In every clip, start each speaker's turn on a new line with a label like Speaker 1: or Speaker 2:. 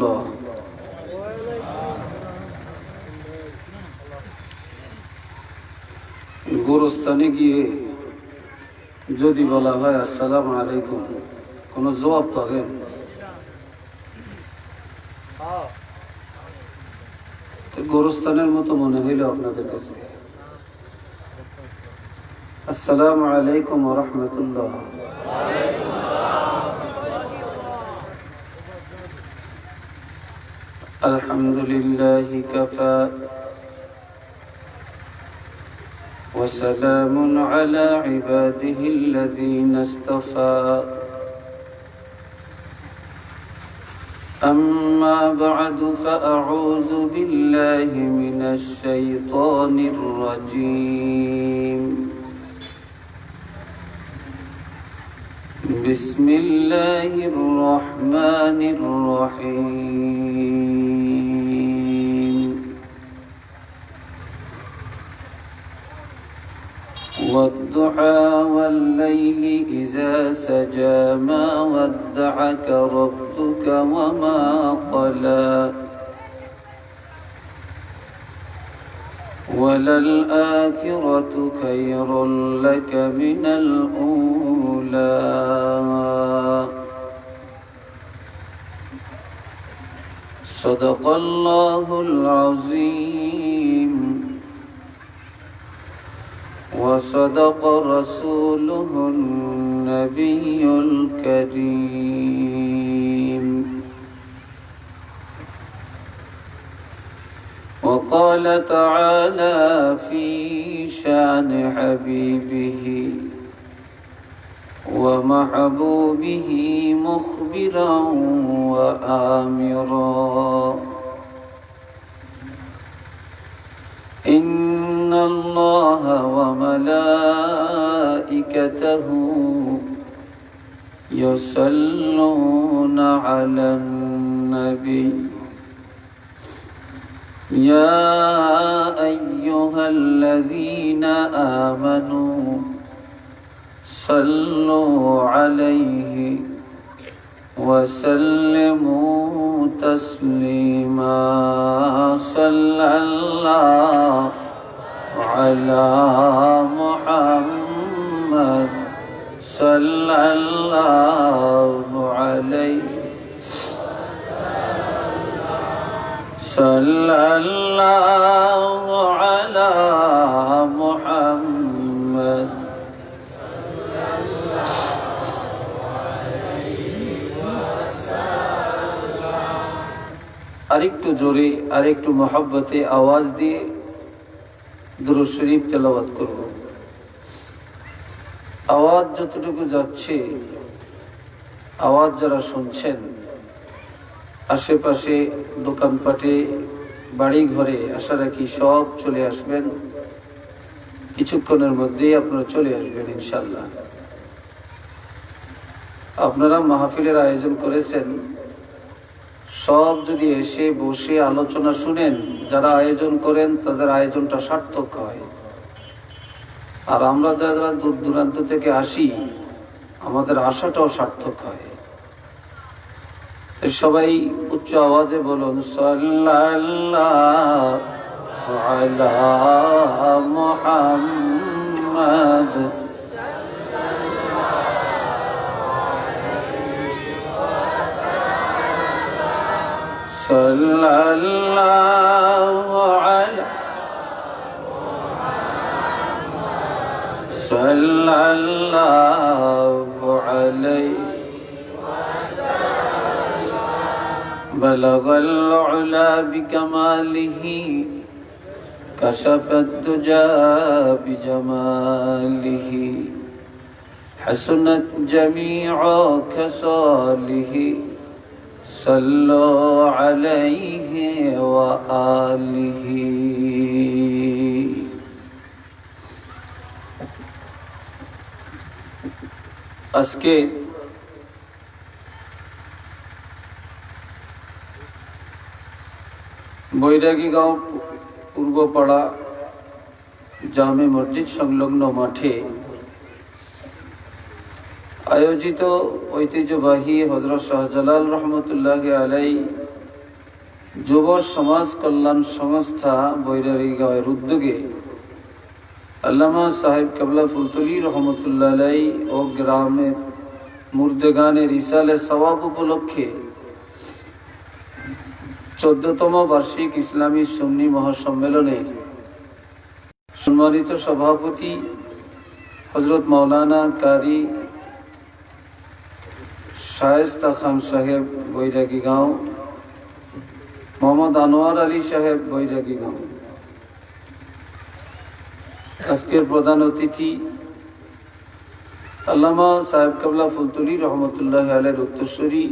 Speaker 1: রাহমাতুল্লাহ। গোরস্থানে গিয়ে যদি বলা হয় আসসালামু আলাইকুম, কোনো জবাব পাবেন? গোরস্থানের মতো মনে হইল আপনাদের কাছে। আসসালামু আলাইকুম ওয়া রাহমাতুল্লাহ। আলহামদুলিল্লাহি কাফা ওয়া সালামুন আলা ইবাদিহিল্লাযীনা ইসতাফা। أما بعد فأعوذ بالله من الشيطان الرجيم. بسم الله الرحمن الرحيم. والضحى والليل إذا سجى ما ودعك ربك وما قلى وللآخرة خير لك من الأولى. صدق الله العظيم وصدق رسوله النبي الكريم. وقال تعالى في شان حبيبه ومحبوبه مخبرا وآمرا: إن الله وملائكته يصلون على النبي يا أيها الذين آمنوا صلوا عليه وسلموا تسليما. صلى الله على محمد صلى الله عليه صلى الله على محمد. আরেকটু জোরে আরেকটু মহব্বতে আওয়াজ দিয়ে দুরূদ শরীফ তেলাওয়াত করব। আওয়াজ যতটুকু যাচ্ছে, আওয়াজ যারা শুনছেন, আশেপাশে দোকানপাটে বাড়ি ঘরে আশা রাখি সব চলে আসবেন। কিছুক্ষণের মধ্যেই আপনারা চলে আসবেন ইনশাল্লাহ। আপনারা মাহফিলের আয়োজন করেছেন, সব যদি এসে বসে আলোচনা শুনেন, যারা আয়োজন করেন তাদের আয়োজনটা সার্থক হয়। আর আমরা যারা দূর দূরান্ত থেকে আসি, আমাদের আশাটাও সার্থক হয়। সবাই উচ্চ আওয়াজে বলুন সাল্লাল্লাহু আলা মুহাম্মাদ সাল্লাল্লাহু আলা সাল্লাল্লাহু আলাইহি بلغ العلا بكماله كشف الدجى بجماله حسنت جميع خصاله صلوا عليه وآله. আজকে বৈরাগীগাঁও পূর্বপাড়া জামে মসজিদ সংলগ্ন মাঠে আয়োজিত ঐতিহ্যবাহী হযরত শাহজালাল রহমতুল্লাহ আলাই যুব সমাজ কল্যাণ সংস্থা বৈরাগীগাঁওয়ের উদ্যোগে আল্লামা সাহেব কেবলা ফুলতলি রহমতুল্লাহ আলাই ও গ্রামের মুর্দেগানের ইসালে সওয়াব উপলক্ষে 14তম বার্ষিক ইসলামী সুন্নি মহাসম্মেলনের সম্মানিত সভাপতি হযরত মাওলানা কারি শায়েস্তা খান সাহেব বৈরাগীগাঁও, মোহাম্মদ আনোয়ার আলী সাহেব বৈরাগীগাঁও, আজকের প্রধান অতিথি আল্লামা সাহেব কেবলা ফুলতলি রহমতুল্লাহ আলাইহির উত্তরসূরি,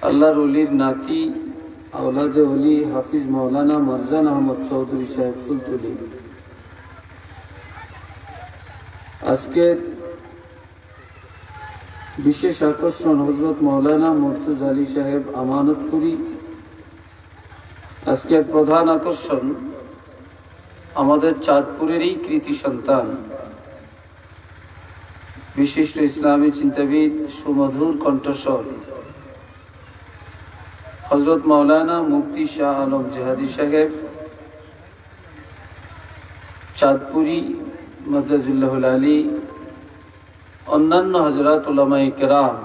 Speaker 1: আল্লাহর ওলির নাতি, আওলাদে ওলি হাফিজ মাওলানা মারজান আহমদ চৌধুরী সাহেব ফুলতলি। আজকের বিশেষ আকর্ষণ হযরত মাওলানা মুর্তজা আলী সাহেব আমানতপুরি। আজকের প্রধান আকর্ষণ আমাদের চাঁদপুরেরই কৃতি সন্তান, বিশিষ্ট ইসলামী চিন্তাবিদ, সুমধুর কণ্ঠস্বর হযরত মাওলানা মুফতি শাহ আলম জেহাদি সাহেব চাঁদপুরি মাদ্দাজুল্লাহুল আলী, অন্যান্য হযরত উলামায়ে কেরাম,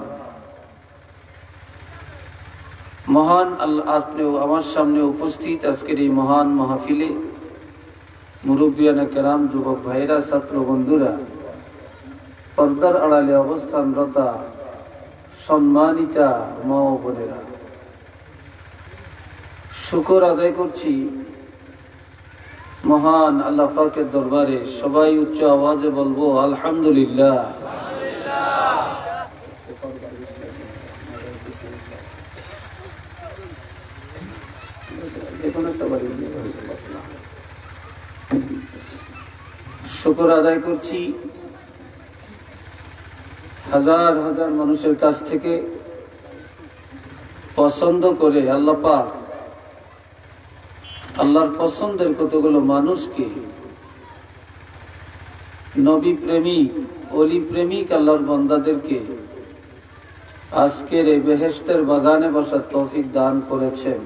Speaker 1: মহান আপনি আমার সামনে উপস্থিত আজকের এই মহান মাহফিলে মুরব্বিয়ানে কেরাম, যুবক ভাইরা, ছাত্র বন্ধুরা, পর্দার আড়ালে অবস্থানরতা সম্মানিতা মা ও বোনেরা, শুকর আদায় করছি মহান আল্লাহ পাকের দরবারে। সবাই উচ্চ আওয়াজে বলবো আলহামদুলিল্লাহ। শুকর আদায় করছি হাজার হাজার মানুষের কাছ থেকে পছন্দ করে আল্লাহ পাক আল্লাহর পছন্দের কতগুলো মানুষকে, নবী প্রেমিক, অলি প্রেমিক আল্লাহর বান্দাদেরকে আজকের এই বেহেশতের বাগানে বসার তৌফিক দান করেছেন।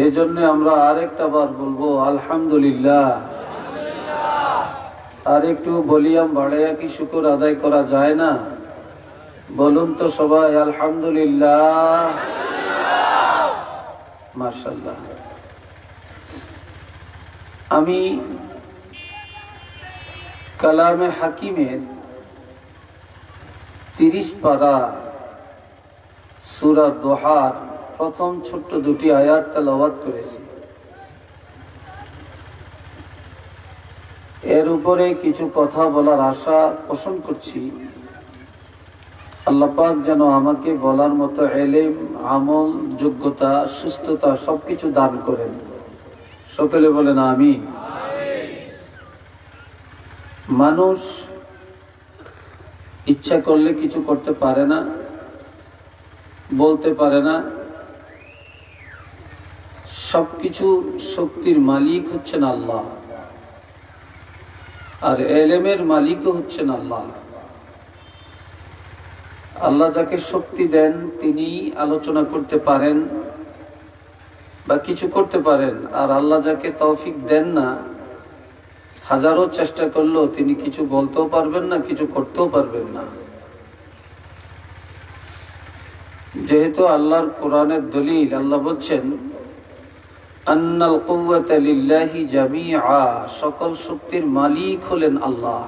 Speaker 1: এই জন্য আমরা আরেকটা বার বলবো আলহামদুলিল্লাহ। আর একটু ভলিউম বাড়াইয়া কি শুকর আদায় করা যায় না? বলুন তো সবাই আলহামদুলিল্লাহ। মাশাআল্লাহ। আমি কালামে হাকিমের 30 পারা সূরা দোহার প্রথম ছোট্ট দুটি আয়াত তেলাওয়াত করেছি। এর উপরে কিছু কথা বলার আশা পোষণ করছি। আল্লাহ পাক যেন আমাকে বলার মতো ইলম, আমল, যোগ্যতা, সুস্থতা সবকিছু দান করেন। সকলে বলেন আমিন। মানুষ ইচ্ছা করলে কিছু করতে পারে না, বলতে পারে না। সবকিছু শক্তির মালিক হচ্ছেন আল্লাহ, আর ইলমের মালিকও হচ্ছেন আল্লাহ। আল্লাহ যাকে শক্তি দেন তিনি আলোচনা করতে পারেন বা কিছু করতে পারেন, আর আল্লাহ যাকে তৌফিক দেন না, হাজারো চেষ্টা করলেও তিনি কিছু বলতেও পারবেন না, কিছু করতেও পারবেন না। যেহেতু আল্লাহর কোরআনের দলিল, আল্লাহ বলছেন আন্নাল কুওয়াতা লিল্লাহি জামিআ, সকল শক্তির মালিক হলেন আল্লাহ।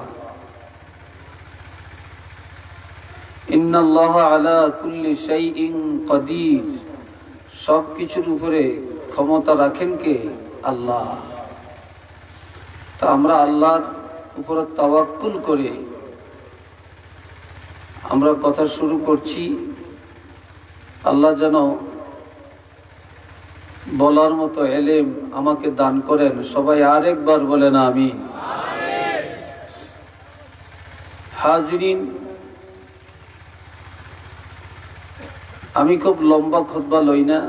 Speaker 1: ইন্নাল্লাহা আলা কুল্লি শাইইন কাদির, সব কিছুর উপরে ক্ষমতা রাখেন কে? আল্লাহ। তা আমরা আল্লাহর উপর তাওয়াক্কুল করে আমরা কথা শুরু করছি। আল্লাহ যেন বলার মতো ইলম আমাকে দান করেন। সবাই আরেকবার বলেন আমিন। হাজরিন, আমি খুব লম্বা খুতবা লই না,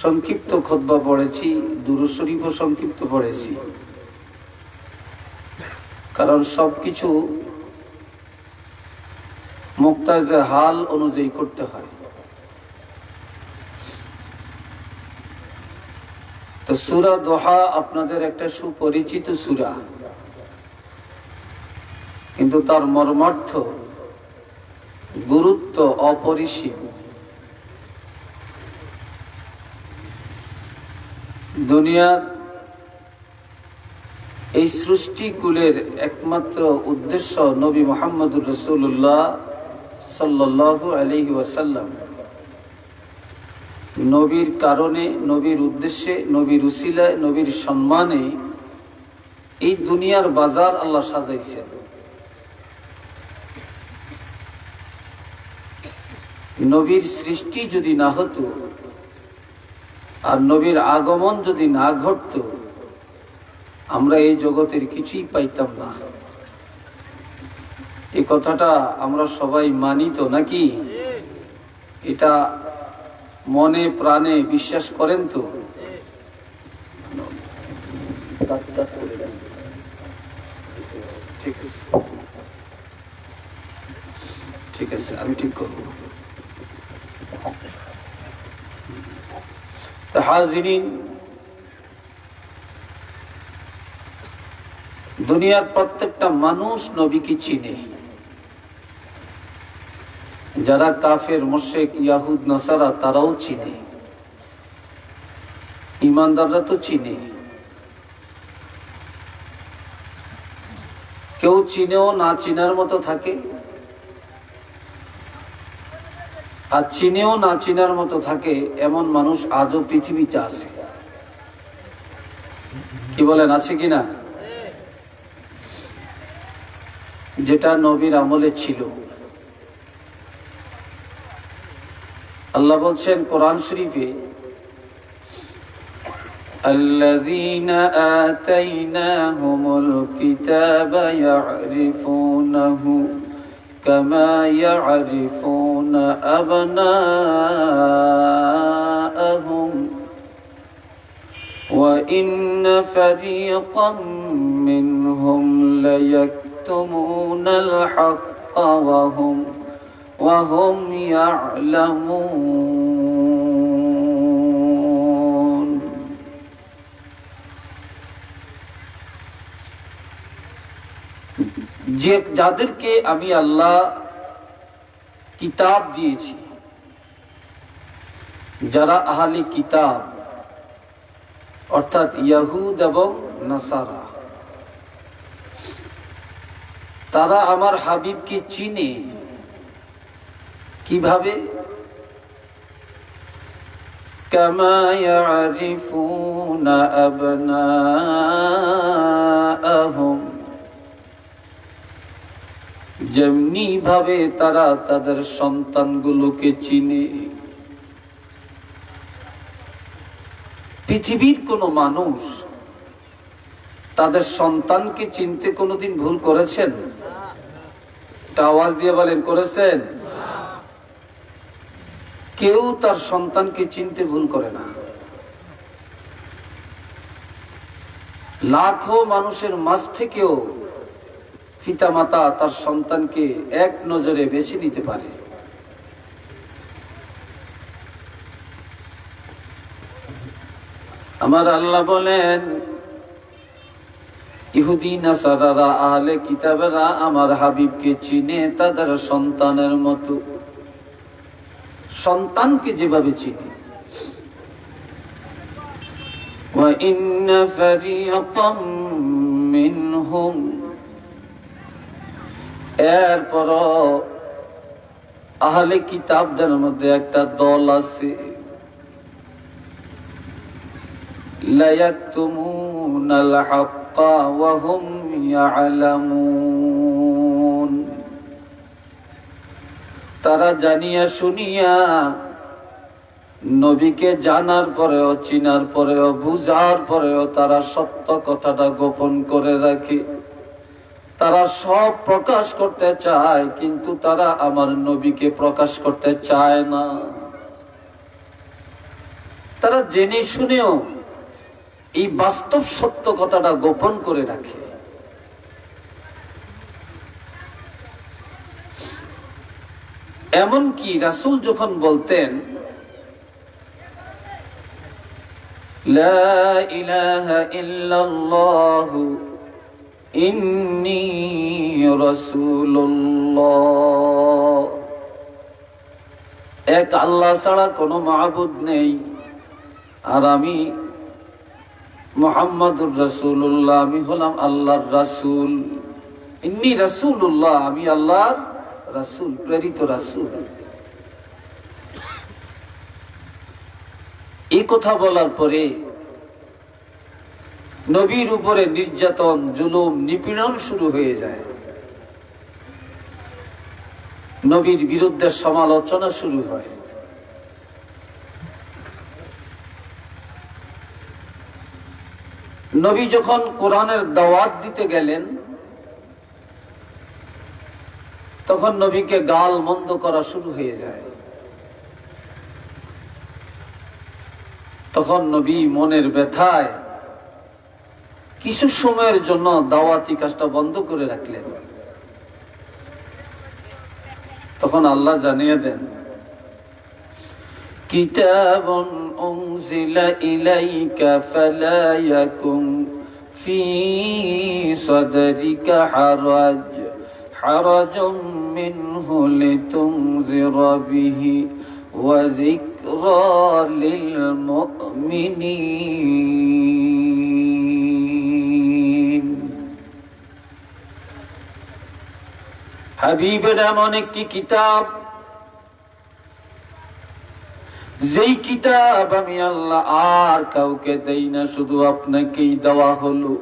Speaker 1: সংক্ষিপ্ত খুতবা পড়েছি, দুরূদ শরীফও সংক্ষিপ্ত পড়েছি। কারণ সবকিছু মুক্তাজে হাল অনুযায়ী করতে হয়। তো সূরা দোহা আপনাদের একটা সুপরিচিত সূরা, কিন্তু তার মর্মার্থ গুরুত্ব অপরিসীম। দুনিয়ার এই সৃষ্টিকুলের একমাত্র উদ্দেশ্য নবী মুহাম্মদুর রাসূলুল্লাহ সাল্লাল্লাহু আলাইহি ওয়াসাল্লাম। নবীর কারণে, নবীর উদ্দেশ্যে, নবীর উসিলায়, নবীর সম্মানে এই দুনিয়ার বাজার আল্লাহ সাজাইছেন। নবীর সৃষ্টি যদি না হতো আর নবীর আগমন যদি না ঘটতো, আমরা এই জগতের কিছুই পাইতাম না। এই কথাটা আমরা সবাই মানি তো নাকি? এটা মনে প্রাণে বিশ্বাস করেন তো? ঠিক আছে, আমি ঠিক করব। তো হাজিরিন, দুনিয়ার প্রত্যেকটা মানুষ নবীকে চিনে। যারা কাফের, মুশরিক, ইয়াহুদ, নাসারা তারাও চিনে, ইমানদাররা তো চিনে। কেউ চিনেও না চিনার মতো থাকে, আর চিনেও না চিনার মতো থাকে এমন মানুষ আজও পৃথিবীতে আছে। কি বলেন, আছে কিনা? যেটা নবীর আমলে ছিল। আল্লাহ বলছেন কোরআন শরীফে, আল্লাযীনা আতাইনাহুমুল কিতাবা ইয়ারিফুনাহু কামা ইয়ারিফুনা আবনাআহুম ওয়া ইন্না ফারীকাম মিনহুম লায়াকতুমুনাল হাক্কা ওয়া হুম ইয়ালামুন। যে যাদেরকে আমি আল্লাহ কিতাব দিয়েছি, যারা আহলে কিতাব অর্থাৎ ইয়াহুদ এবং নাসারা, তারা আমার হাবিবকে চিনে। কিভাবে? কামা ইয়ারিফুনা আবনাআহুম, যেমনি ভাবে তারা তাদের সন্তানগুলোকে চিনে। পৃথিবীর কোন মানুষ তাদের সন্তানকে চিনতে কোনোদিন ভুল করেছেন? একটা আওয়াজ দিয়ে বলেন, করেছেন? কেউ তার সন্তানকে চিনতে ভুল করে না। লাখো মানুষের মাঝ থেকেও পিতামাতা তার সন্তানকে এক নজরে বেছে নিতে পারে। আমার আল্লাহ বলেন, ইহুদি নাসারারা আহলে কিতাবেরা আমার হাবিবকে চিনে তাদের সন্তানের মতো, সন্তানকে যেভাবে চিনে। ওয়া ইন্না ফারীকাম মিনহুম, এরপর আহলে কিতাবদের মধ্যে একটা দল আছে, লা ইয়াকতুমুনাল হাক্কা ওয়া হুম ইয়ালামুন, তারা জানিয়া শুনিয়া নবীকে জানার পরেও, চিনার পরেও, বুঝার পরেও তারা সত্য কথাটা গোপন করে রাখে। তারা সব প্রকাশ করতে চায়, কিন্তু তারা আমার নবীকে প্রকাশ করতে চায় না। তারা জেনে শুনেও এই বাস্তব সত্য কথাটা গোপন করে রাখে। এমনকি রাসূল যখন বলতেন লা ইলাহা ইল্লাল্লাহু ইন্নী রাসূলুল্লাহ। এক আল্লাহ ছাড়া কোনো মাবুদ নেই, আর আমি মুহাম্মাদুর রাসূলুল্লাহ, আমি হলাম আল্লাহর রাসূল। ইন্নী রাসূলুল্লাহ, আমি আল্লাহর রাসূল, প্রেরিত রাসূল। এই কথা বলার পরে নবীর উপরে নির্যাতন, জুলুম, নিপীড়ন শুরু হয়ে যায়। নবীর বিরুদ্ধে সমালোচনা শুরু হয়। নবী যখন কোরআনের দাওয়াত দিতে গেলেন, তখন নবীকে গাল মন্দ করা শুরু হয়ে যায়। তখন নবী মনের ব্যথায় কিছু সময়ের জন্য দাওয়াতি কাজটা বন্ধ করে রাখলেন। তখন আল্লাহ জানিয়ে দেন, কিতাবুন উনজিলা ইলাইকা ফালা ইয়াকুন ফি সাদরিকা হারাজুম মিনহু লিতুনজিরা বিহি ওয়া যিকরা লিল মুমিনিন। হাবিবের এমন একটি কিতাব, যেই কিতাব আমি আল্লাহ আর কাউকে দেই না, শুধু আপনাকেই দেওয়া হলো।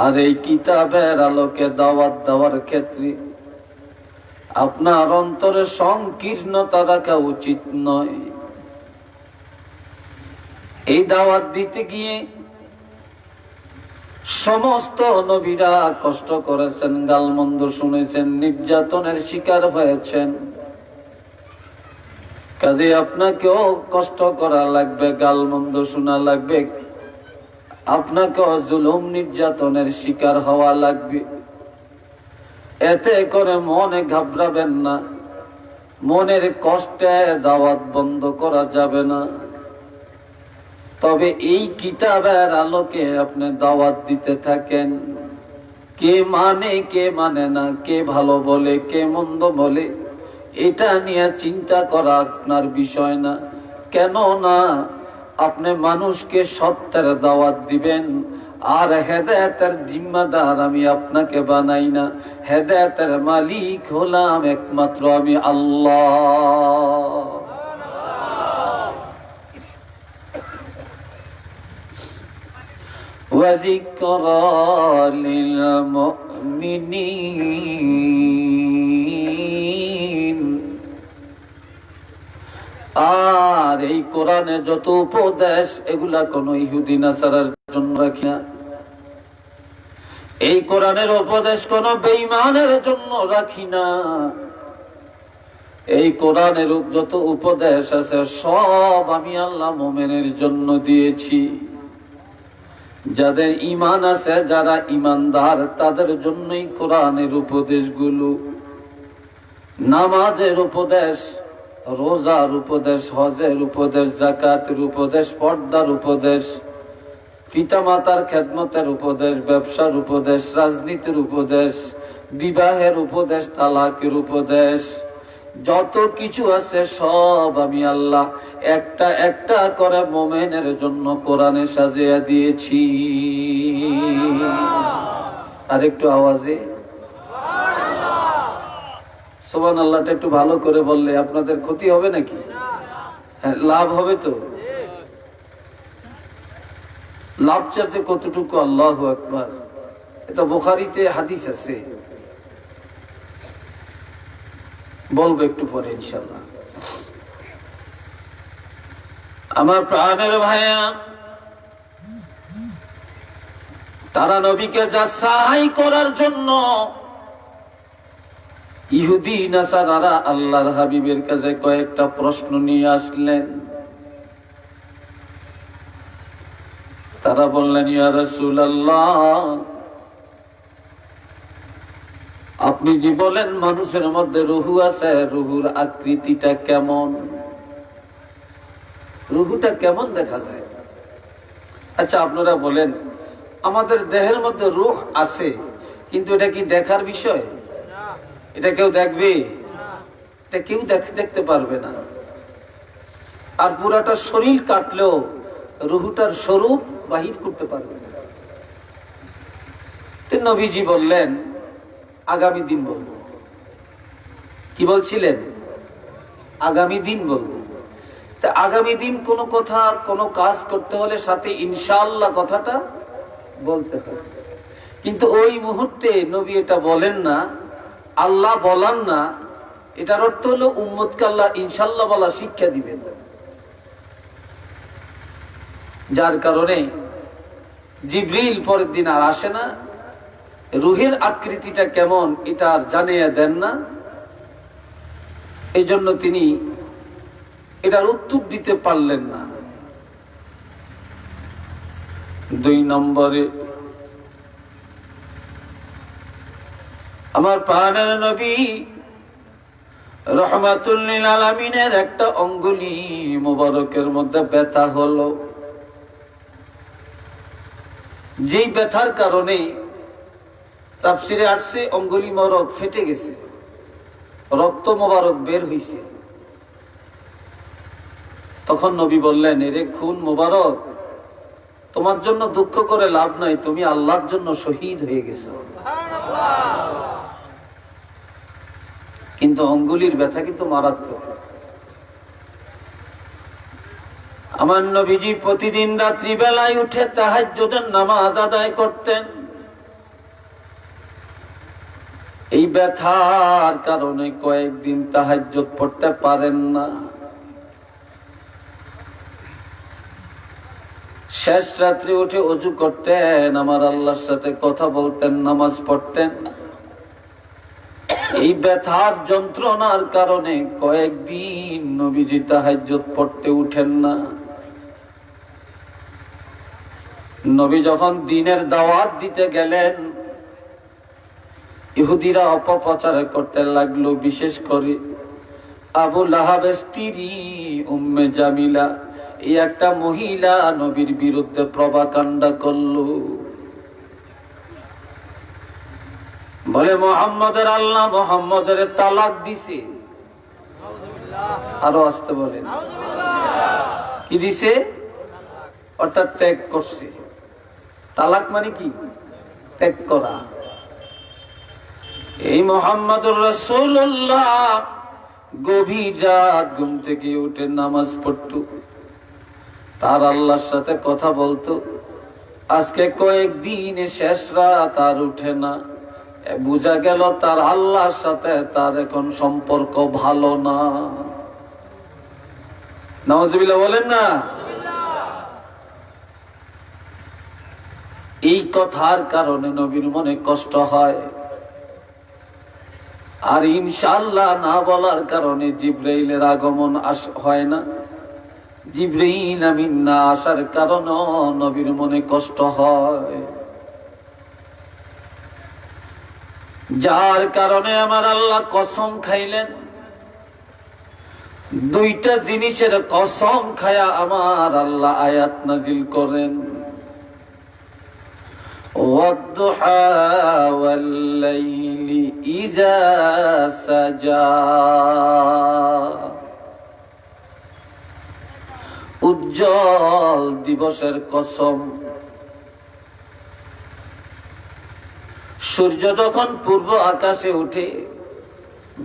Speaker 1: আর এই কিতাবের আলোকে দাওয়াত দেওয়ার ক্ষেত্রে আপনার অন্তরে সংকীর্ণতা রাখা উচিত নয়। এই দাওয়াত দিতে গিয়ে সমস্ত নবীরা কষ্ট করেছেন, গালমন্দ শুনেছেন, নির্যাতনের শিকার হয়েছেন। কাজে আপনাকেও কষ্ট করা লাগবে, গালমন্দ শোনা লাগবে, আপনাকেও জুলুম নির্যাতনের শিকার হওয়া লাগবে। এতে করে মনে ঘাবড়াবেন না, মনের কষ্টে দাওয়াত বন্ধ করা যাবে না। তবে এই কিতাবের আলোকে আপনি দাওয়াত দিতে থাকেন। কে মানে কে মানে না, কে ভালো বলে কে মন্দ বলে, এটা নিয়ে চিন্তা করা আপনার বিষয় না। কেন না আপনি মানুষকে সত্যের দাওয়াত দিবেন, আর হেদায়েতের জিম্মাদার আমি আপনাকে বানাই না। হেদায়েতের মালিক হলাম একমাত্র আমি আল্লাহ। وذكرى للمؤمنين। আর এই কোরআনে যত উপদেশ, এগুলা কোন ইহুদি নাসারার জন্য রাখি না। এই কোরআনের উপদেশ কোন বেঈমানের জন্য রাখি না। এই কোরআনের যত উপদেশ আছে সব আমি আল্লাহ মুমিনের জন্য দিয়েছি। যাদের ঈমান আছে, যারা ঈমানদার, তাদের জন্যই কোরআনের উপদেশগুলো। নামাজের উপদেশ, রোজার উপদেশ, হজের উপদেশ, যাকাতের উপদেশ, পর্দার উপদেশ, পিতামাতার খেদমতের উপদেশ, ব্যবসার উপদেশ, রাজনীতির উপদেশ, বিবাহের উপদেশ, তালাকের উপদেশ, যত কিছু আছে সব আমি আল্লাহ একটা একটা করে মুমিনের জন্য কোরআনে সাজিয়ে দিয়েছি। আর একটু আওয়াজে সুবহানাল্লাহটা একটু ভালো করে বললে আপনাদের ক্ষতি হবে নাকি? হ্যাঁ, লাভ হবে তো। লাভ চাচ্ছে কতটুকু? আল্লাহু আকবার। এটা বুখারীতে হাদিস আছে, বলবো একটু পরে ইনশাআল্লাহ। আমার প্রাণের ভাইয়েরা, তারা নবীকে যাচাই করার জন্য ইহুদি নাসারারা আল্লাহর হাবিবের কাছে কয়েকটা প্রশ্ন নিয়ে আসলেন। তারা বললেন, ইয়া রাসূলুল্লাহ, আপনি যে বলেন মানুষের মধ্যে রুহু আছে, রুহুর আকৃতিটা কেমন? রুহুটা কেমন দেখা যায়? আচ্ছা আপনারা বলেন, আমাদের দেহের মধ্যে রূহ আছে, কিন্তু এটা কি দেখার বিষয়? এটা কেউ দেখবে? এটা কেউ দেখতে পারবে না। আর পুরাটা শরীর কাটলেও রুহুটার স্বরূপ বাহির করতে পারবে না। তো নবীজি বললেন আগামী দিন বলবো। কি বলছিলেন? আগামী দিন বলবো। তা আগামী দিন কোনো কথা, কোনো কাজ করতে হলে সাথে ইনশাআল্লাহ কথাটা বলতে হবে। কিন্তু ওই মুহূর্তে নবী এটা বলেন না, আল্লাহ বলান না। এটার অর্থ হলো উম্মতকে আল্লাহ ইনশাআল্লাহ বলা শিক্ষা দিবেন। যার কারণে জিবরিল পরের দিন আর আসে না, রুহের আকৃতিটা কেমন এটা আর জানিয়ে দেন না। এই জন্য তিনি এটার উত্তর দিতে পারলেন না। 2 নম্বরে আমার প্রাণের নবী রহমাতুল লিল আলামিনের একটা অঙ্গুলি মুবারকের মধ্যে ব্যথা হলো। যেই ব্যথার কারণে তাফসিরে আসছে অঙ্গুলি মোবারক ফেটে গেছে, রক্ত মোবারক বের হইছে। তখন নবী বললেন, এরে খুন মোবারক, তোমার জন্য দুঃখ করে লাভ নাই, তুমি আল্লাহর জন্য শহীদ হয়ে গেছো। কিন্তু অঙ্গুলির ব্যথা কিন্তু মারাত্মক। আমার নবীজি প্রতিদিন রাত্রি বেলায় উঠে তাহাজ্জুদের নামাজ আদায় করতেন। এই ব্যথার কারণে কয়েকদিন তাহাজ্জুদ পড়তে পারেন না। শেষ রাত্রে উঠে ওযু করতেন, আমার আল্লাহর সাথে কথা বলতেন, নামাজ পড়তেন। এই ব্যথার যন্ত্রণার কারণে কয়েকদিন নবীজি তাহাজ্জুদ পড়তে উঠেন না। নবী যখন দ্বীনের দাওয়াত দিতে গেলেন, ইহুদিরা অপপ্রচার করতে লাগলো। বিশেষ করে আবু লাহাবের স্ত্রী উম্মে জামিলা, এই একটা মহিলা নবীর বিরুদ্ধে প্রভাকাণ্ডা করলো। বলে মুহাম্মদের আল্লাহ মুহাম্মদের তালাক দিছে। আরো আসতে বলেন, কি দিছে? অর্থাৎ ত্যাগ করছে। তালাক মানে কি? ত্যাগ করা। এই মুহাম্মদুর রাসূলুল্লাহ গভীর রাত ঘুম থেকে উঠে নামাজ পড়তো, তার আল্লাহর সাথে কথা বলতো। আজকে কয়েকদিন শেষ রাত আর উঠে না। বুঝা গেল তার আল্লাহর সাথে তার এখন সম্পর্ক ভালো না। নাউজুবিল্লাহ বলেন না। এই কথার কারণে নবীর মনে কষ্ট হয়। আর ইনশাআল্লাহ না বলার কারণে জিবরাইলের আগমন হয় না। জিবরাইল আমিন না আসার কারণে নবীর মনে কষ্ট হয়। যার কারণে আমার আল্লাহ কসম খাইলেন। 2টা জিনিসের কসম খায়া আমার আল্লাহ আয়াত নাজিল করেন, ওয়াদ-দুহা ওয়াল-লাইলি ইযা সাজা। উজ্জ্বল দিবসের কসম। সূর্য যখন পূর্ব আকাশে উঠে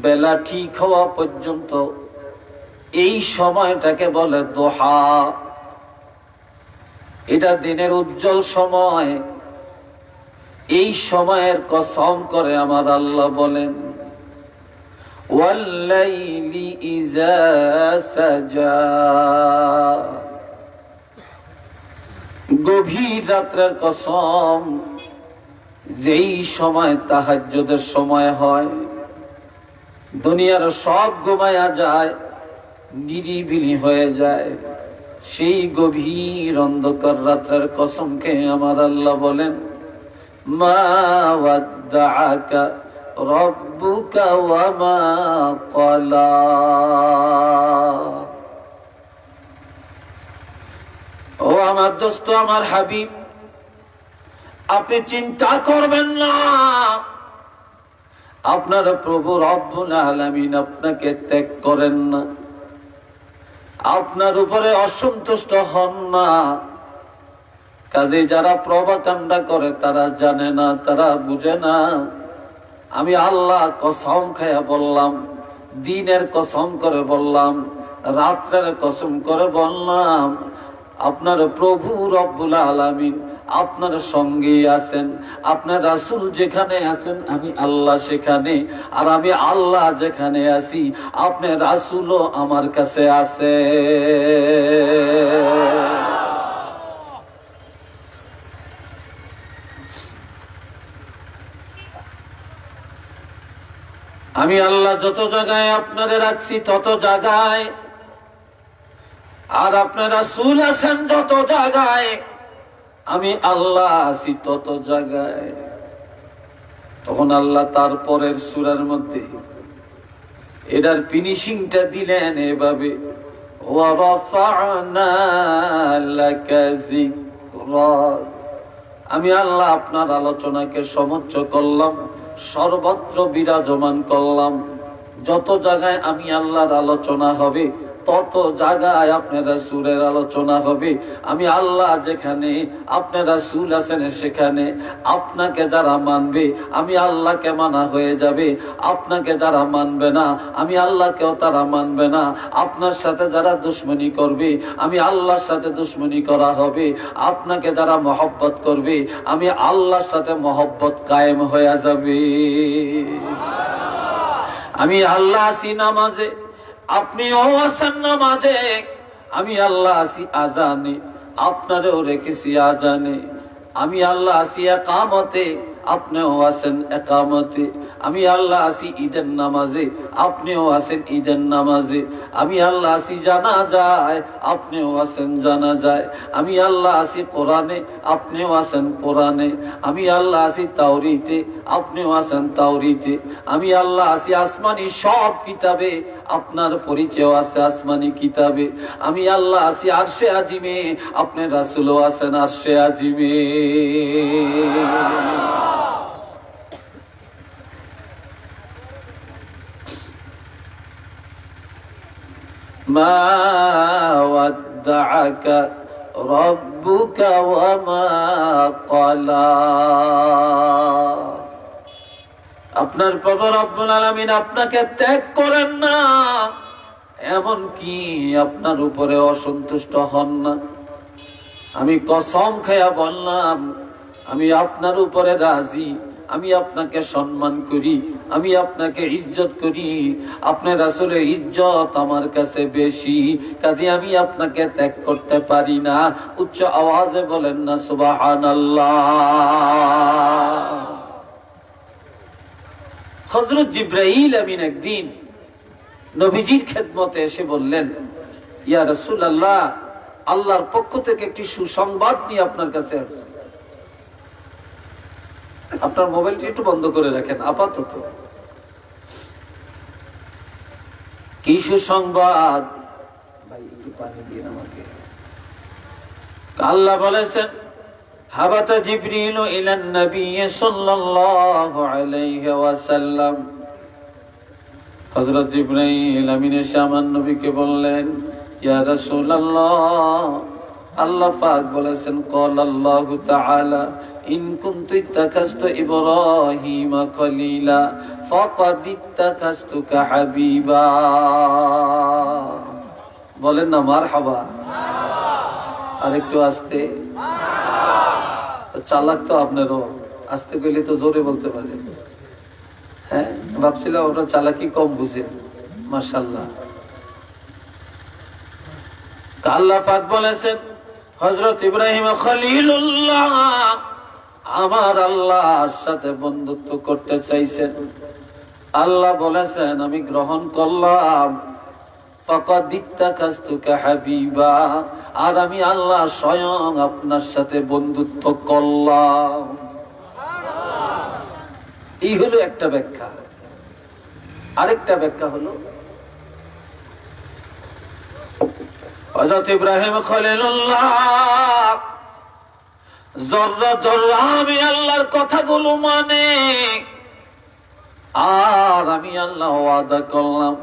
Speaker 1: বেলা ঠিক হওয়া পর্যন্ত এই সময়টাকে বলে দোহা। এটা দিনের উজ্জ্বল সময়। এই সময়ের কসম করে আমার আল্লাহ বলেন, ওয়াল-লাইলি ইযা সাজা। গভীর রাতের কসম, যেই সময় তাহাজ্জুদের সময় হয়, দুনিয়ার সব ঘুমায়া যায়, নিরিবিলি হয়ে যায়, সেই গভীর অন্ধকার রাতের কসমকে আমার আল্লাহ বলেন, মা ওয়াদ্দাআকা রাব্বুকা ওয়া মা ক্বালা। আমার দোস্ত, আমার হাবিব, আপনি চিন্তা করবেন না, আপনার প্রভু রব্বুল আলামিন আপনাকে ত্যাগ করেন না, আপনার উপরে অসন্তুষ্ট হন না। কাজে যারা প্রভাকাণ্ডা করে তারা জানে না, তারা বুঝে না। আমি আল্লাহ কসম খায়া বললাম, দিনের কসম করে বললাম, রাত্রের কসম করে বললাম, আপনার প্রভু রব্বুল আলামিন আপনার সঙ্গে আছেন। আপনার রাসূল যেখানে আছেন আমি আল্লাহ সেখানে, আর আমি আল্লাহ যেখানে আছি আপনার রাসূলও আমার কাছে আছে। আমি আল্লাহ যত জায়গায় আপনারে রাখছি তত জায়গায়, আর আপনার রাসূল আছেন যত জায়গায়, আমি আল্লাহ আছি তত জায়গায়। তখন আল্লাহ তারপরের সূরার মধ্যে এটার ফিনিশিংটা দিলেন এভাবে, ওয়া রাফা'না লাকা যিকরাক। আমি আল্লাহ আপনার আলোচনাকে সমুচ্চ করলাম, সর্বত্র বিরাজমান করলাম। যত জায়গায় আমি আল্লাহর আলোচনা হবে তত জায়গায় আপনার রাসূলের আলোচনা হবে। আমি আল্লাহ যেখানে আপনার রাসূল আছেন সেখানে। আপনাকে যারা মানবে আমি আল্লাহকে মানা হয়ে যাবে, আপনাকে যারা মানবে না আমি আল্লাহকেও তারা মানবে না। আপনার সাথে যারা দুশমনি করবে আমি আল্লাহর সাথে দুশমনি করা হবে। আপনাকে যারা মহব্বত করবে আমি আল্লাহর সাথে মহব্বত কায়েম হয়ে যাবে। আমি আল্লাহ আছি নামাজে, আপনিও আছেন নামাজে। আমি আল্লাহ আছি আজানে, আপনারেও রেখেছি আজানে। আমি আল্লাহ আছি একামতে, আপনিও আছেন একামতে। আমি আল্লাহ আছি ঈদের নামাজে, আপনিও আছেন ঈদের নামাজে। আমি আল্লাহ আছি জানাজায়, আপনিও আছেন জানাজায়। আমি আল্লাহ আছি কোরআনে, আপনিও আছেন কোরআনে। আমি আল্লাহ আছি তাওরীতে, আপনিও আছেন তাওরীতে। আমি আল্লাহ আছি আসমানি সব কিতাবে, আপনার পরিচয় আছে আসমানি কিতাবে। আমি আল্লাহ আছি আরশে আজিমে, আপনি রাসূলও আছেন আরশে আজিমে। মা ওয়াদ্দাআকা রাব্বুকা ওয়া মা ক্বালা। আপনার প্রভু রব্বুল আলামিন আপনাকে ত্যাগ করেন না, এমন কি আপনার উপরে অসন্তুষ্ট হন না। আমি কসম খেয়া বললাম, আমি আপনার উপরে রাজি, আমি আপনাকে সম্মান করি, আমি আপনাকে ইজ্জত করি। আপনার রাসূলের ইজ্জত আমার কাছে বেশি, কাজে আমি আপনাকে ত্যাগ করতে পারি না। উচ্চ আওয়াজে বলেন না সুবহানাল্লাহ। হযরত জিবরাইল আমিন একদিন নবীজির খেদমতে এসে বললেন, ইয়া রাসূলুল্লাহ, আল্লাহর পক্ষ থেকে একটি সুসংবাদ নিয়ে আপনার কাছে আসছি। আপনার মোবাইলটি একটু বন্ধ করে রাখেন আপাতত। কি সুসংবাদ? ভাই একটু পানি দিন আমাকে। আল্লাহ বলেছেন, হাবাতা জিবরিল ইলান নবী সাল্লাল্লাহু আলাইহি ওয়াসাল্লাম। হযরত জিবরাইল আমিন এসে আমার নবীকে বললেন, ইয়া রাসূলুল্লাহ, আল্লাহ পাক বলেছেন, ক্বালাল্লাহু তাআলা, ইন কুনতু ইত্তাখাযতু ইব্রাহিমা খলিলা ফাকাদ ইত্তাখাযতুকা হাবিবা। বলেন না মারহাবা। আর একটু আস্তে। চালাক তো আপনারও, আস্তে কইলে তো জোরে বলতে পারে। হ্যাঁ, ভাবছিলাম ওটা চালাকি কম বুঝেন। মাশাআল্লাহ। আল্লাহ পাক বলেছেন, হযরত ইব্রাহিম খলিলুল্লাহ আমার আল্লাহর সাথে বন্ধুত্ব করতে চাইছেন। আল্লাহ বলেছেন, আমি গ্রহণ করলাম। ফাকাদ ইত্তাখাযতুকা হাবিবা, আর আমি আল্লাহ স্বয়ং আপনার সাথে বন্ধুত্ব করলাম। এই হলো একটা ব্যাখ্যা। আরেকটা ব্যাখ্যা হলো, হযরত ইব্রাহিম খলিলুল্লাহ জর্রা জর্রা আমি আল্লাহর কথাগুলো মানে, আর আমি আল্লাহ ওয়াদা করলাম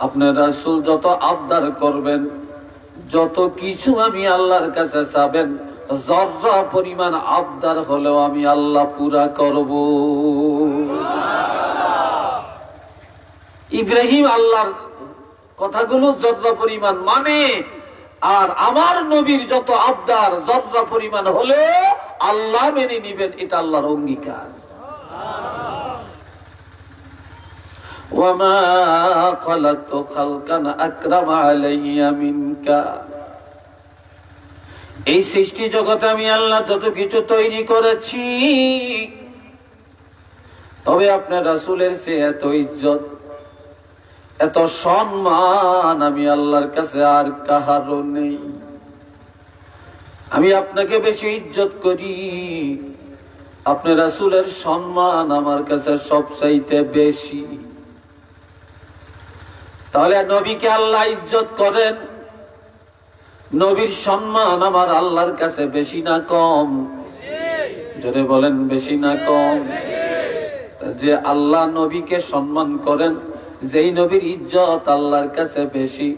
Speaker 1: আপনার রাসূল যত আবদার করবেন, যত কিছু আমি আল্লাহর কাছে চাবেন, জর্রা পরিমাণ আবদার হলেও আমি আল্লাহ পুরা করব। ইব্রাহিম আল্লাহর কথাগুলো জর্রা পরিমাণ মানে, আর আমার নবীর যত আবদার জর্রা পরিমাণ হলে আল্লাহ মেনে নিবেন, এটা আল্লাহর অঙ্গীকার। ওয়ামা খালাকতু খালকান আকরামা আলাইয়া মিনকা, এই সৃষ্টি জগতে আমি আল্লাহ যত কিছু তৈরি করেছি, তবে আপনার রাসূলের সে এত ইজ্জত এত সম্মান আমি আল্লাহর কাছে আর কাহারও নেই। আমি আপনাকে বেশি ইজ্জত করি, আপনার রাসূলের সম্মান আমার কাছে সবচাইতে বেশি। তাহলে নবীকে আল্লাহ ইজ্জত করেন, নবীর সম্মান আমার আল্লাহর কাছে বেশি না কম? জোরে বলেন, বেশি না কম? যে আল্লাহ নবীকে সম্মান করেন, যেই নবীর ইজ্জত আল্লাহর কাছে বেশি,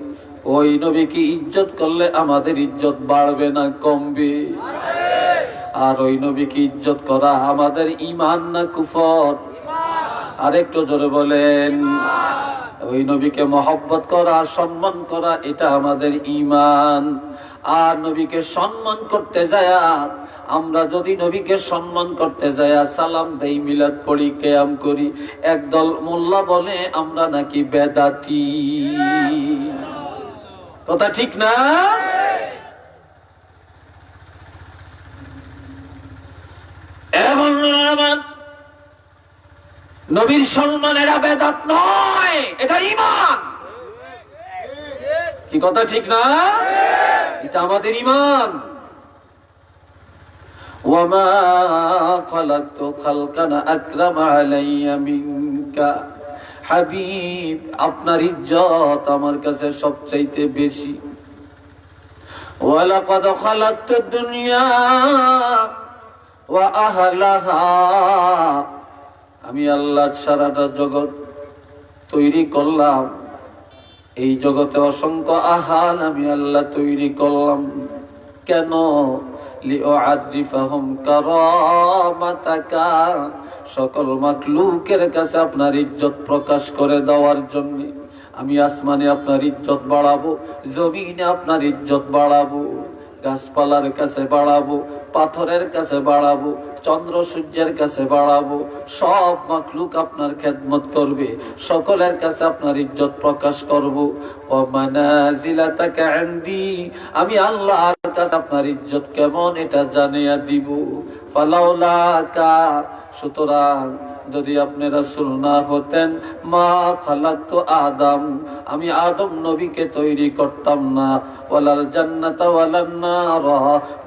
Speaker 1: ওই নবীকে ইজ্জত করলে আমাদের ইজ্জত বাড়বে না কমবে? আর ওই নবীকে ইজ্জত করা আমাদের ঈমান না কুফর? আরেকটু জোরে বলেন। ওই নবীকে মহব্বত করা, সম্মান করা, এটা আমাদের ঈমান। আর নবীকে সম্মান করতে যায়া, আমরা যদি নবীকে সম্মান করতে যায়া সালাম দেই, মিলাদ পড়ি, কিয়াম করি, একদল মোল্লা বলে আমরা নাকি বেদাতি। কথা ঠিক না? এমন নবীর সম্মান এরা বেদাত নয়, এটা ঈমান। কি কথা ঠিক না? এটা আমাদের ঈমান। ওয়ামা খালাকতু খালকান আকরামা আলাইয়া মিনকা, হাবিব আপনার ইজ্জত আমার কাছে সবচাইতে বেশি। ওয়ালাকাদ খালাকতুদ দুনিয়া ওয়া আহলাহা, আমি আল্লাহ সারাটা জগৎ তৈরি করলাম, এই জগতে অসংখ্য আহাল আমি আল্লাহ তৈরি করলাম। কেন? লিউআদ্দিফাহুম কারামাতাকা, সকল মাখলুকের কাছে আপনার ইজ্জত প্রকাশ করে দেওয়ার জন্য। আমি আসমানে আপনার ইজ্জত বাড়াবো, জমিনে আপনার ইজ্জত বাড়াবো, গাছপালার কাছে বাড়াবো, পাথরের কাছে বাড়াবো, চন্দ্র সূর্যের কাছে বাড়াবো। সব মাখলুক আপনার খেদমত করবে, সকলের কাছে আপনার ইজ্জত প্রকাশ করব। ওয়া মানাজিলাতাকা ইনদি, আমি আল্লাহর কাছে আপনার ইজ্জত কেমন এটা জানিয়ে দিব। ফালাউলাকা, সুতরাং যদি আপনি রাসূল না হতেন, মা খালাকতু আদম, আমি আদম নবীকে তৈরি করতাম না। ওয়ালাল জান্নাতা ওয়ালান নার,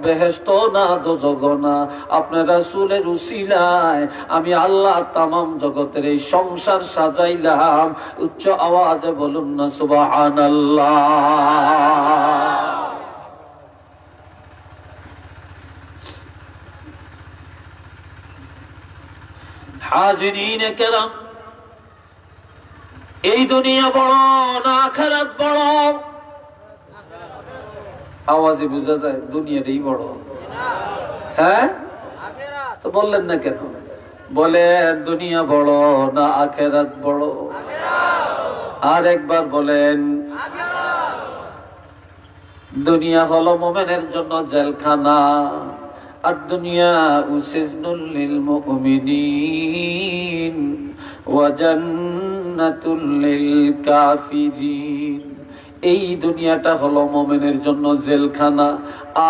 Speaker 1: বেহেশত না দোজখ না। আপনার রাসূলের উসিলায় আমি আল্লাহ তামাম জগতের এই সংসার সাজাইলাম। উচ্চ আওয়াজে বলুন না সুবহানাল্লাহ। হাজিরিনে কেরাম, এই দুনিয়া বড় না আখিরাত বড়? আওয়াজে বোঝা যায় দুনিয়াটাই বড়। হ্যাঁ, তো বললেন না কেন? বলেন, দুনিয়া বড় না আখিরাত বড়? আর একবার বলেন। দুনিয়া হলো মুমিনের জন্য জেলখানা, আর দুনিয়া সিজনুল লিল মুমিনিন ওয়া জান্নাতুল লিল কাফিরিন। এই দুনিয়াটা হলো মুমিনের জন্য জেলখানা,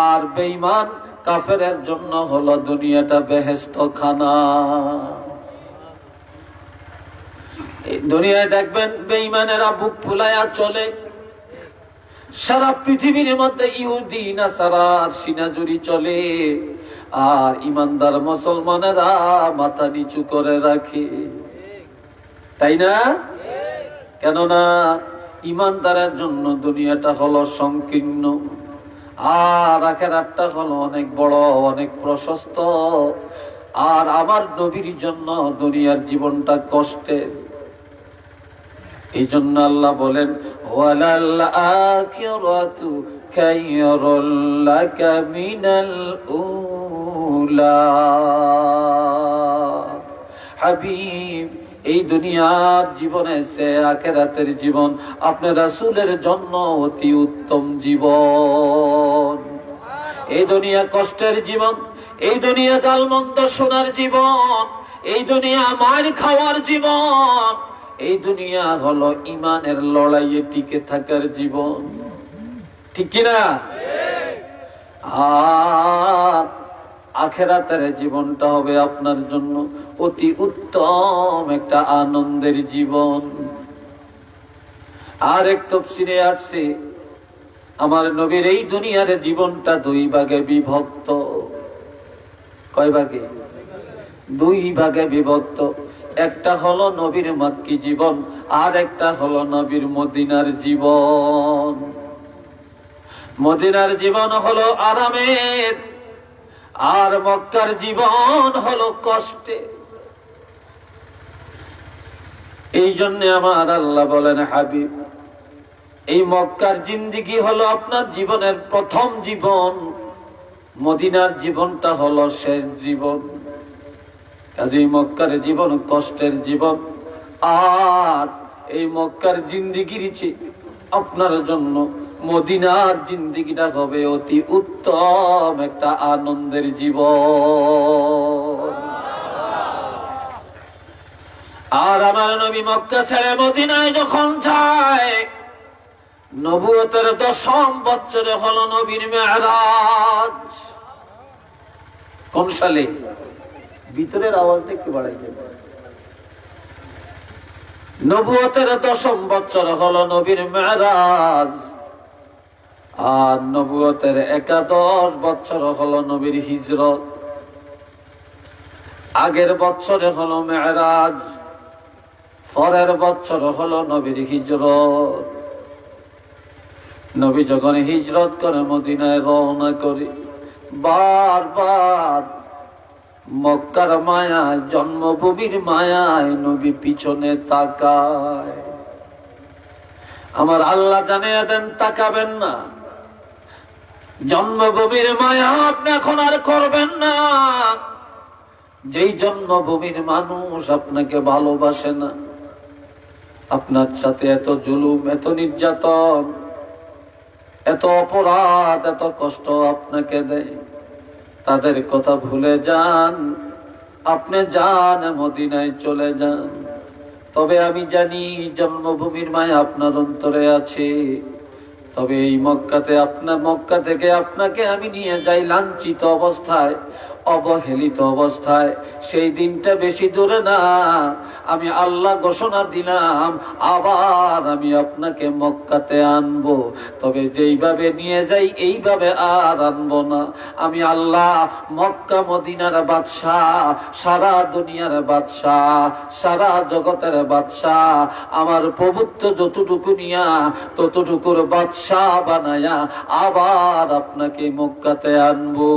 Speaker 1: আর বেঈমান কাফেরের জন্য হলো দুনিয়াটা বেহেশতখানা। এই দুনিয়ায় দেখবেন বেঈমানেরা বুক ফুলায়া চলে, সারা পৃথিবীর মধ্যে ইহুদি নাসারার সিনাজুরি চলে, আর ইমানদার মুসলমানেরা মাথা নিচু করে রাখে। তাই না? কেননা ইমানদারের জন্য দুনিয়াটা হলো সংকীর্ণ, আর আখিরাতটা হলো অনেক বড়, অনেক প্রশস্ত। আর আমার নবীর জন্য দুনিয়ার জীবনটা কষ্টের। এই জন্য আল্লাহ বলেন, ওয়ালাল আখিরাতু খায়রুল লাকা মিনাল উলা। হাবিব, এই দুনিয়ার জীবনে সে আখিরাতের জীবন আপনার রাসূলের জন্য অতি উত্তম জীবন। এই দুনিয়া কষ্টের জীবন, এই দুনিয়া গালমন্দ শোনার জীবন, এই দুনিয়া মার খাওয়ার জীবন, এই দুনিয়া হলো ইমানের লড়াইয়ে টিকে থাকার জীবন। ঠিক কিনা? আর আখিরাতের জীবনটা হবে আপনার জন্য অতি উত্তম একটা আনন্দের জীবন। আর এক তাফসীরে আসছে, আমার নবীর এই দুনিয়ার জীবনটা দুই ভাগে বিভক্ত। কয় ভাগে? দুই ভাগে বিভক্ত। একটা হলো নবীর মক্কি জীবন, আর একটা হলো নবীর মদিনার জীবন। মদিনার জীবন হলো আরামের, আর মক্কার জীবন হলো কষ্টে। এই জন্য আমার আল্লাহ বলেন, হাবিব, এই মক্কার জিন্দেগি হলো আপনার জীবনের প্রথম জীবন, মদিনার জীবনটা হলো শেষ জীবন। কাজেই মক্কার জীবন কষ্টের জীবন, আর এই মক্কার জিন্দেগির চেয়ে আপনার জন্য মদিনার জিন্দেগিটা হবে অতি উত্তম একটা আনন্দের জীবন। আর আমার নবী মক্কা ছেড়ে মদিনায় যখন যায়, নবুয়তের 10ম বছরে হলো নবীর মেরাজ। কোন সালে? ভিতরের আওয়াজটা একটু বাড়াই দেব। নবুয়তের 10ম বছর হলো নবীর মেরাজ, আর নবুয়তের 11 বছর হলো নবীর হিজরত। আগের বছরে হলো মেরাজ, পরের বছর হলো নবীর হিজরত। নবী যখন হিজরত করে মদিনায় রওনা করে, বারবার মক্কার মায়ায়, জন্মভূমির মায়ায় নবী পিছনে তাকায়। আমার আল্লাহ জানিয়ে দেন, তাকাবেন না। জন্মভূমির মায়া আপনি এখন আর করবেন না। যেই জন্মভূমির মানুষ আপনাকে ভালোবাসে না, আপনার সাথে এত জুলুম, এত নির্যাতন, এত অপরাধ, এত কষ্ট আপনাকে দেয়, তাদের কথা ভুলে যান। আপনি যান, মদিনায় চলে যান। তবে আমি জানি জন্মভূমির মায়া আপনার অন্তরে আছে। তবে এই মক্কা থেকে আপনাকে আমি নিয়ে যাই লাঞ্ছিত অবস্থায়, অবহেলিত অবস্থায়। সেই দিনটা বেশি দূরে না। আমি আল্লাহ ঘোষণা দিলাম, আবার আমি আপনাকে মক্কাতে আনবো। তবে যেইভাবে নিয়ে যাই এইভাবে আর আনবো না। আমি আল্লাহ মক্কা মদিনার বাদশাহ, সারা দুনিয়ার বাদশাহ, সারা জগতের বাদশাহ, আমার পবিত্র যতটুকু নিয়া ততটুকুর বাদশাহ বানায়া আবার আপনাকে মক্কাতে আনবো।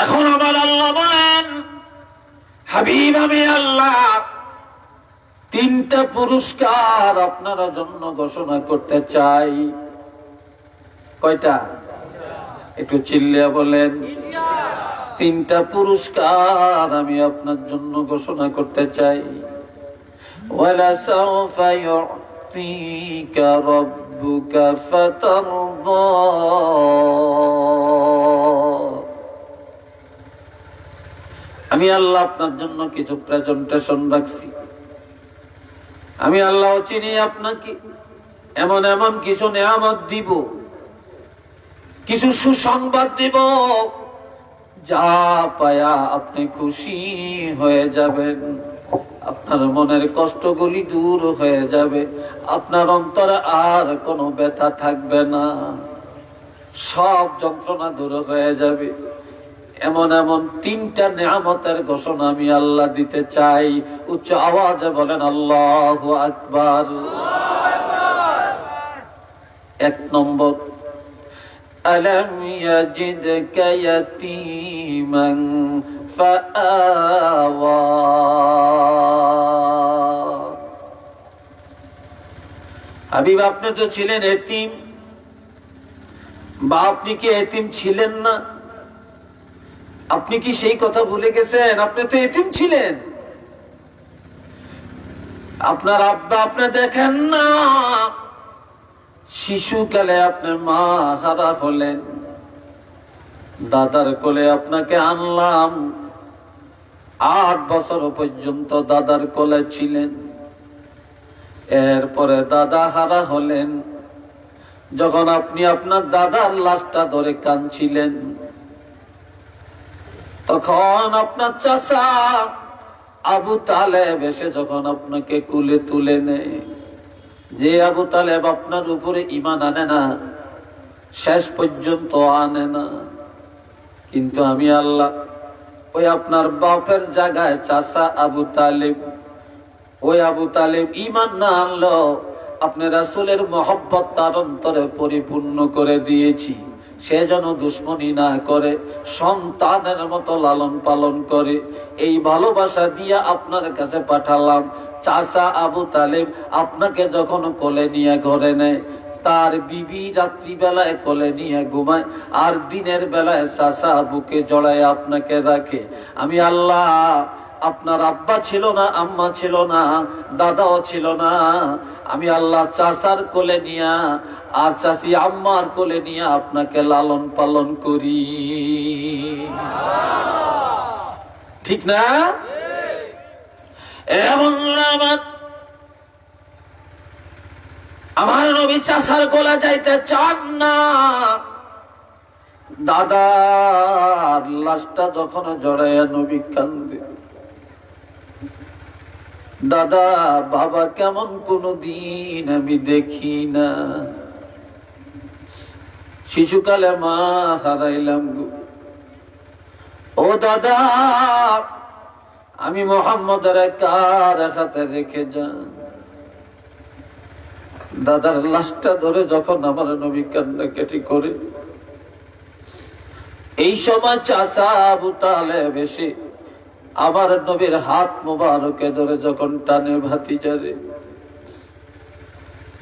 Speaker 1: এখন আমার আল্লাহ বলেন, হাবিব, আমি আল্লাহ 3টা পুরস্কার আপনার জন্য ঘোষণা করতে চাই। কয়টা? একটু চিল্লিয়া বলেন। 3টা পুরস্কার আমি আপনার জন্য ঘোষণা করতে চাই। ওয়ালা সাউফা ইউতিকা রাব্বুকা ফাতারদা। আমি আল্লাহ আপনার জন্য কিছু প্রেজেন্টেশন রাখছি। আমি আল্লাহ চিনি আপনাকে, এমন এমন কিছু নেয়ামত দিব, কিছু সুসংবাদ দিব, যা পায়া আপনি খুশি হয়ে যাবেন। আপনার মনের কষ্টগুলি দূর হয়ে যাবে, আপনার অন্তরে আর কোনো ব্যথা থাকবে না। সব যন্ত্রণা দূর হয়ে যাবে। এমন এমন তিনটা নিয়ামতের ঘোষণা আমি আল্লাহ দিতে চাই। উচ্চ আওয়াজে বলেন আল্লাহু আকবার। এক নম্বর, আলম ইয়াজিদকা ইয়াতীমান ফাআওয়া। হাবিব, আপনি তো ছিলেন এতিম, বা আপনি কি এতিম ছিলেন না? আপনি কি সেই কথা ভুলে গেছেন? আপনি তো এতিম ছিলেন। আপনার আব্বা আপনি দেখেন না, শিশুকালে আপনার মা হারা হলেন, দাদার কোলে আপনাকে আনলাম, 8 বছর পর্যন্ত দাদার কোলে ছিলেন। এরপরে দাদা হারা হলেন। যখন আপনি আপনার দাদার লাশটা ধরে কাঁদছিলেন, তখন আপনার চাচা আবু তালেব এসে যখন আপনাকে কুলে তুলে নেয়, যে আবু তালেব আপনার উপরে ঈমান আনে না, শেষ পর্যন্ত আনে না, কিন্তু আমি আল্লাহ ওই আপনার বাপের জায়গায় চাচা আবু তালেব, ওই আবু তালেব ঈমান না আনলো, আপনি রাসূলের মহব্বত তার অন্তরে পরিপূর্ণ করে দিয়েছি। সে যেন দুশ্মনী না করে, সন্তানের মতো লালন পালন করে, এই ভালোবাসা দিয়া আপনার কাছে পাঠালাম। চাচা আবু তালেব আপনাকে যখন কোলে নিয়ে ঘরে নেয়, তার বিবি রাত্রিবেলায় কোলে নিয়ে ঘুমায়, আর দিনের বেলায় চাচা বুকে জড়ায় আপনাকে রাখে। আমি আল্লাহ, আপনার আব্বা ছিল না, আম্মা ছিল না, দাদাও ছিল না, আমি আল্লাহ চাচার কোলে নিয়া আর চাচি আম্মার কোলে নিয়ে আপনাকে লালন পালন করি। ঠিক না? এমন আমার নবী চাচার কোলে যাইতে চান না। দাদার লাশটা যখন জড়াইয়া নবী কান্দে, দাদা বাবা কেমন কোনদিন আমি দেখি না, শিশুকালে মা হারাইলাম গো। ও দাদা, আমি মোহাম্মদের কার হাতে রেখে যান। দাদার লাশটা ধরে যখন আমার নবী কান্নাকাটি করে, এই সময় চাচা আবু তালেব এসে আমার নবীর হাত মোবারকে ধরে যখন টানে, ভাতিজারে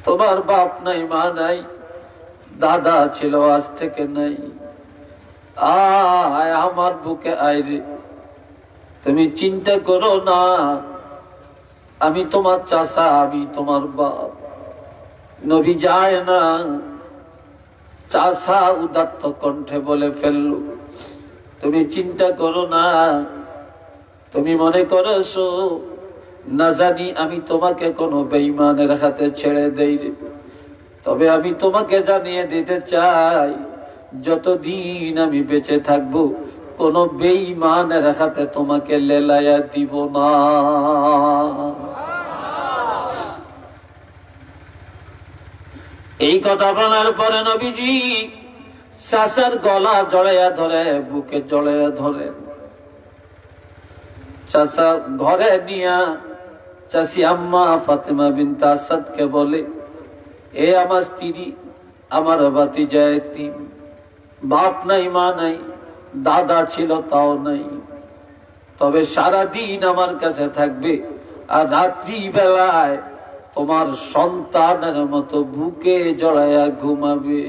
Speaker 1: তোমার বাপ নাই, মা নাই, দাদা ছিল, আজ থেকে নাই, আয় আমার বুকে আয় রে, তুমি চিন্তা করো না, আমি তোমার চাচা, আমি তোমার বাপ। নবী যায় না, চাচা উদাত্ত কণ্ঠে বলে ফেলল, তুমি চিন্তা করো না, তুমি মনে করেছো না জানি আমি তোমাকে কোনো বেঈমানের হাতে ছেড়ে দেই রে। তবে আমি তোমাকে জানিয়ে দিতে চাই, যতদিন আমি বেঁচে থাকবো কোনো বেঈমানের হাতে তোমাকে লেলাইয়া দিব না। এই কথা বলার পরে নবীজি চাচার গলা জড়াইয়া ধরে, বুকে জড়াইয়া ধরে, চাচা ঘরে নিয়া চাচি আম্মা ফাতেমা বিনতে আসাদকে বলে, এ আমার স্ত্রী, আমার ভাতিজা এতিম, বাপ নাই, মা নাই, দাদা ছিল তাও নাই, তবে সারাদিন আমার কাছে থাকবে, আর রাত্রি বেলায় তোমার সন্তানের মতো বুকে জড়াইয়া ঘুমাবে।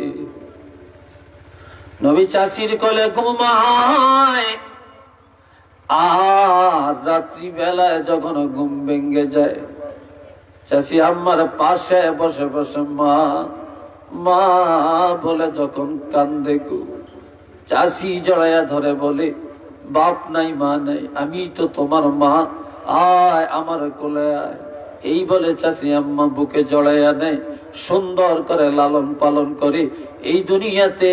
Speaker 1: নবী চাচির কোলে ঘুমায়, আর রাত্রি বেলায় যখন ঘুম ভেঙে যায়, চাচি আম্মার পাশে বসে বসে মা মা বলে যখন কান্দে গো, চাচি জড়াইয়া ধরে বলে, বাপ নাই, মা নাই, আমি তো তোমার মা, আয় আমার কোলে আয়। এই বলে চাচি আম্মা বুকে জড়াইয়া নেয়, সুন্দর করে লালন পালন করে। এই দুনিয়াতে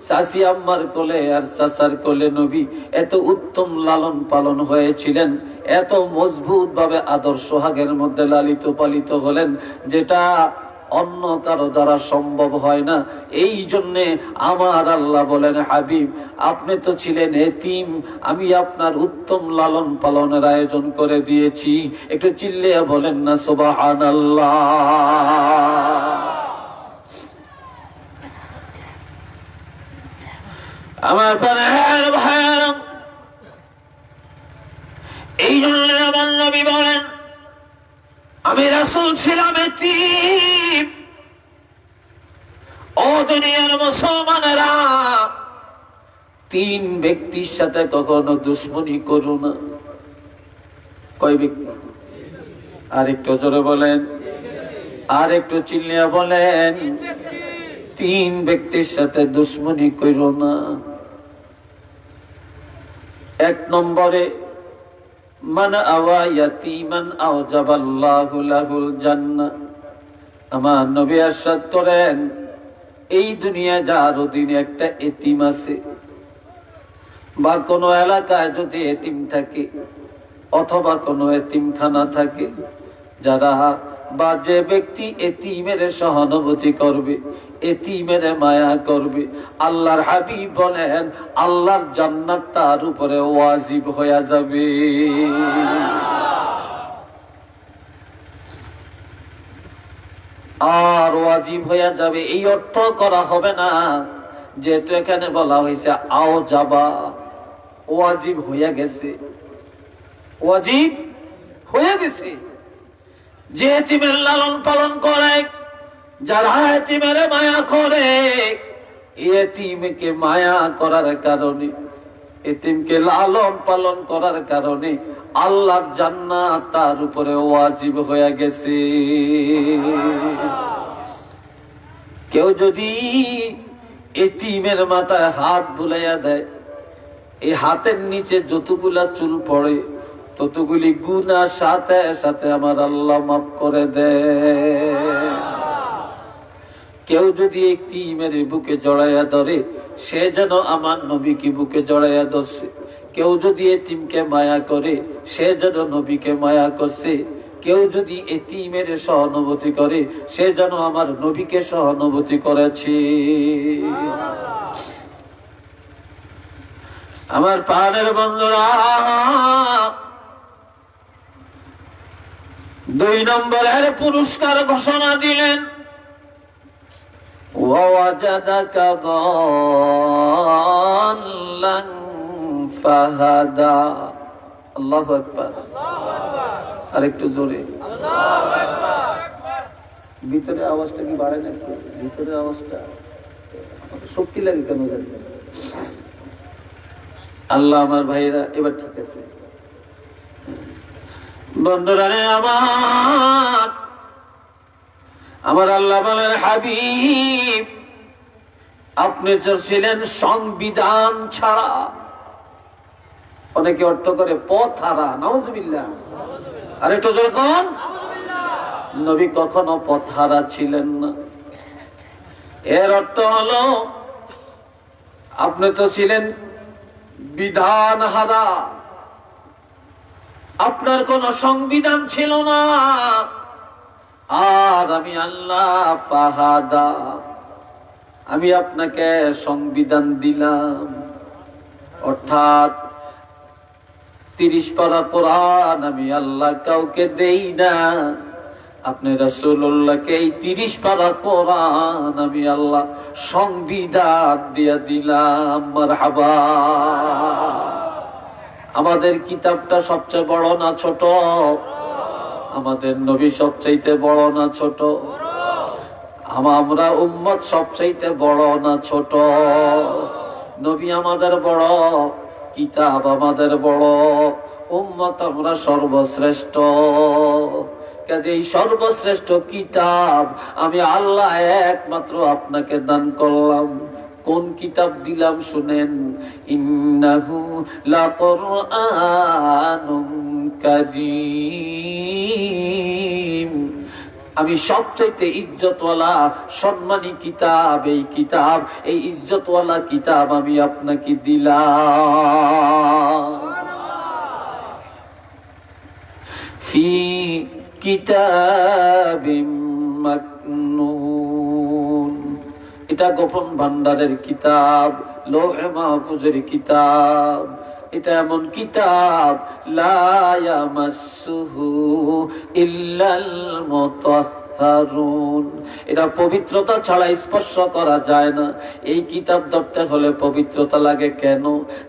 Speaker 1: চাচি আম্মার কোলে আর চাচার কোলে নবী এত উত্তম লালন পালন হয়েছিলেন, এত মজবুত ভাবে আদর্শ সোহাগের মধ্যে লালিত পালিত হলেন, যেটা অন্য কারো দ্বারা সম্ভব হয় না। এই জন্যে আমার আল্লাহ বলেন, হাবিব আপনি তো ছিলেন এতিম, আমি আপনার উত্তম লালন পালনের আয়োজন করে দিয়েছি। একটু চিল্লিয়ে বলেন না সুবহানাল্লাহ। আমার প্রাণের ভাইয়েরা, এই জন্য আমার নবী বলেন, আমি রাসূল ছিলাম এতিম। ও দুনিয়ার মুসলমানেরা, তিন ব্যক্তির সাথে কখনো দুশ্মনী করো না। কয় ব্যক্তি? আর একটু জোরে বলেন, আর একটু চিল্লিয়া বলেন, তিন ব্যক্তির সাথে দুশ্মনী করো না। এক নম্বরে, মান আওয়া ইয়াতীমান আওজাবাল্লাহু লাহুল জান্নাহ। আমার নবী ইরশাদ করেন, এই দুনিয়া যার অধীনে একটা এতিম আছে, বা কোনো এলাকায় যদি এতিম থাকে অথবা কোনো এতিমখানা থাকে, যারা বা যে ব্যক্তি এতিমের সহানুভূতি করবে, এতিমের মায়া করবে, আল্লাহর হাবিব বলেন আল্লাহর জান্নাত তার উপরে ওয়াজিব হয়ে যাবে। আর ওয়াজিব হয়ে যাবে এই অর্থ করা হবে না, যেহেতু এখানে বলা হয়েছে আও যাবা, ওয়াজিব হয়ে গেছে, ওয়াজিব হয়ে গেছে। যে এতিমের লালন পালন করে, যারা এতিমের মায়া করে, এতিমকে মায়া করার কারণে, এতিমকে লালন পালন করার কারণে আল্লাহর জান্নাত তার উপরে ওয়াজিব হয়ে গেছে। কেউ যদি এতিমের মাথায় হাত বুলাইয়া দেয়, এই হাতের নিচে যতগুলা চুল পড়ে ততগুলি গুনাহ সাথে সাথে আমার আল্লাহ মাফ করে দেয়। কেউ যদি এতিমের বুকে জড়াইয়া ধরে, সে যেন আমার নবীকে বুকে জড়াইয়া ধরছে। কেউ যদি এতিমকে মায়া করে, সে যেন নবীকে মায়া করছে। কেউ যদি এতিমের সহানুভূতি করে, সে যেন আমার নবীকে সহানুভূতি করেছে। আমার প্রাণের বন্ধুরা, দুই নম্বরের পুরস্কার ঘোষণা দিলেন, ওয়াজাদাকা দাল্লান ফাহাদা। আল্লাহু আকবার, আরেকটু জোরে আল্লাহু আকবার। ভিতরে আওয়াজটা কি বাড়ে না একটু? ভিতরে আওয়াজটা শক্তি লাগে কেন জানি। আল্লাহ, আমার ভাইরা এবার ঠিক আছে। বন্ধুরা রে আমার আল্লাহ বলেন, হাবিব আপনি তো ছিলেন সংবিধান ছাড়া। অনেকে অর্থ করে পথ হারা, নাউজুবিল্লাহ। আরে তো যখন নবী কখনো পথ হারা ছিলেন না। এর অর্থ হলো আপনি তো ছিলেন বিধান হারা, আপনার কোন সংবিধান ছিল না। আর আমি আল্লাহ ফাহাদা, আমি আপনাকে সংবিধান দিলাম। অর্থাৎ 30 পারা কোরআন আমি আল্লাহ কাউকে দেই না, আপনি রাসূলুল্লাহকে এই 30 পারা কোরআন আমি আল্লাহ সংবিধান দিয়ে দিলাম। মারহাবা। আমাদের কিতাবটা সবচেয়ে বড় না ছোট? আমাদের নবী সবচাইতে বড় না ছোট? আমরা উম্মত সবচাইতে বড় না ছোট? নবী আমাদের বড়, কিতাব আমাদের বড়, উম্মত আমরা সর্বশ্রেষ্ঠ। কাজেই সর্বশ্রেষ্ঠ কিতাব আমি আল্লাহ একমাত্র আপনাকে দান করলাম। কোন কিতাব দিলাম শুনেন, ইন্নাহু লাকুরআনুন কারীম। আমি সবচেয়ে ইজ্জতওয়ালা সম্মানী কিতাব, এই কিতাব, এই ইজ্জতওয়ালা কিতাব আমি আপনাকে দিলাম। ফি কিতাবিম মাকনুন। এটা গোপন ভান্ডারের কিতাব, লৌহে মাহফুজের কিতাব। এটা এমন কিতাব লা ইয়ামাসসুহু ইল্লাল মুতাহহারুন, এটা পবিত্রতা ছাড়া স্পর্শ করা যায় না। এই কিতাব ধরতে হলে পবিত্রতা লাগে কেন?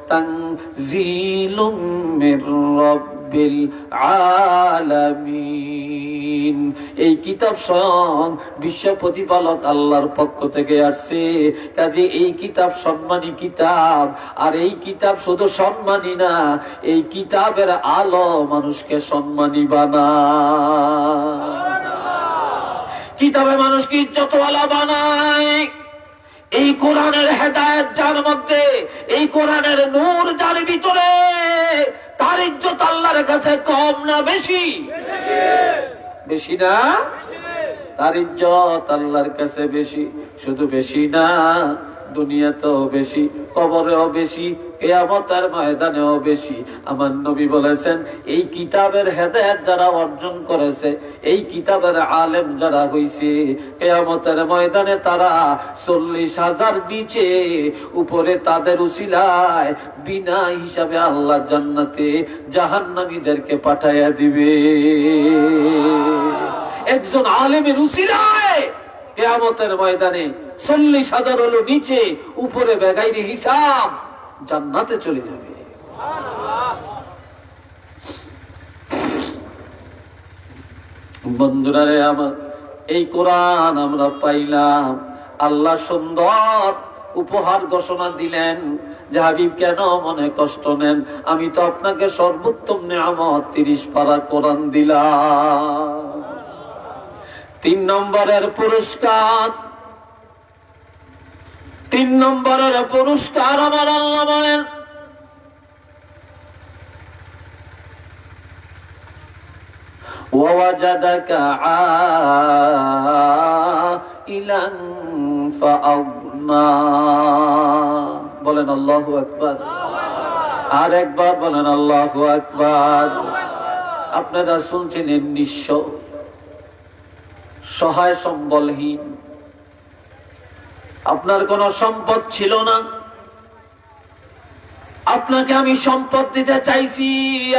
Speaker 1: তানজিলুম মির রাব্বিল আলামিন, এই কিতাব স্বয়ং বিশ্ব প্রতিপালক আল্লাহর পক্ষ থেকে আসছে। কাজে এই কিতাব সম্মানী কিতাব। আর এই কিতাব শুধু সম্মানী না, এই কিতাবের আলো মানুষকে সম্মানী বানায়। কিতাবে মানুষকে ইজ্জতওয়ালা বানায়। এই কোরআনের হেদায়েত যার মধ্যে, এই কোরআনের নূর যার ভিতরে, তার ইজ্জত আল্লাহর কাছে কম না বেশি? বেশি না? তার ইজ্জত আল্লাহর কাছে বেশি। শুধু বেশি না, দুনিয়াতেও বেশি, কবরেও বেশি, কিয়ামতের ময়দানেও বেশি। আমার নবী বলেছেন, এই কিতাবের হেদায়েত যারা অর্জন করেছে, এই কিতাবের আলেম যারা হইছে, কিয়ামতের ময়দানে তারা 40,000 নিচে, উপরে তাদের উসিলায় বিনা হিসাবে আল্লাহ জান্নাতে জাহান্নামীদেরকে পাঠাইয়া দিবে। একজন আলেমের উসিলায় কিয়ামতের ময়দানে 40,000 হলো নিচে, উপরে বেগাইরে হিসাব জান্নাতে চলে যাবে। বন্ধুরা রে আমার, এই কোরআন আমরা পাইলাম। আল্লাহ সুন্দর উপহার ঘোষণা দিলেন যে হাবিব কেন মনে কষ্ট নেন, আমি তো আপনাকে সর্বোত্তম নিয়ামত 30 পারা কোরআন দিলাম। 3 নম্বরের পুরস্কার, 3 নম্বরের পুরস্কার আমার আল্লাহ বলেন, ওয়াজাদাকা আইলান ফাআগনা। বলেন আল্লাহু আকবার। আর একবার বলেন আল্লাহু আকবার। আপনারা শুনছিলেন নিঃস্ব, সহায় সম্বলহীন, আপনার কোনো সম্পদ ছিল না, আপনাকে আমি সম্পদ দিতে চাইছি,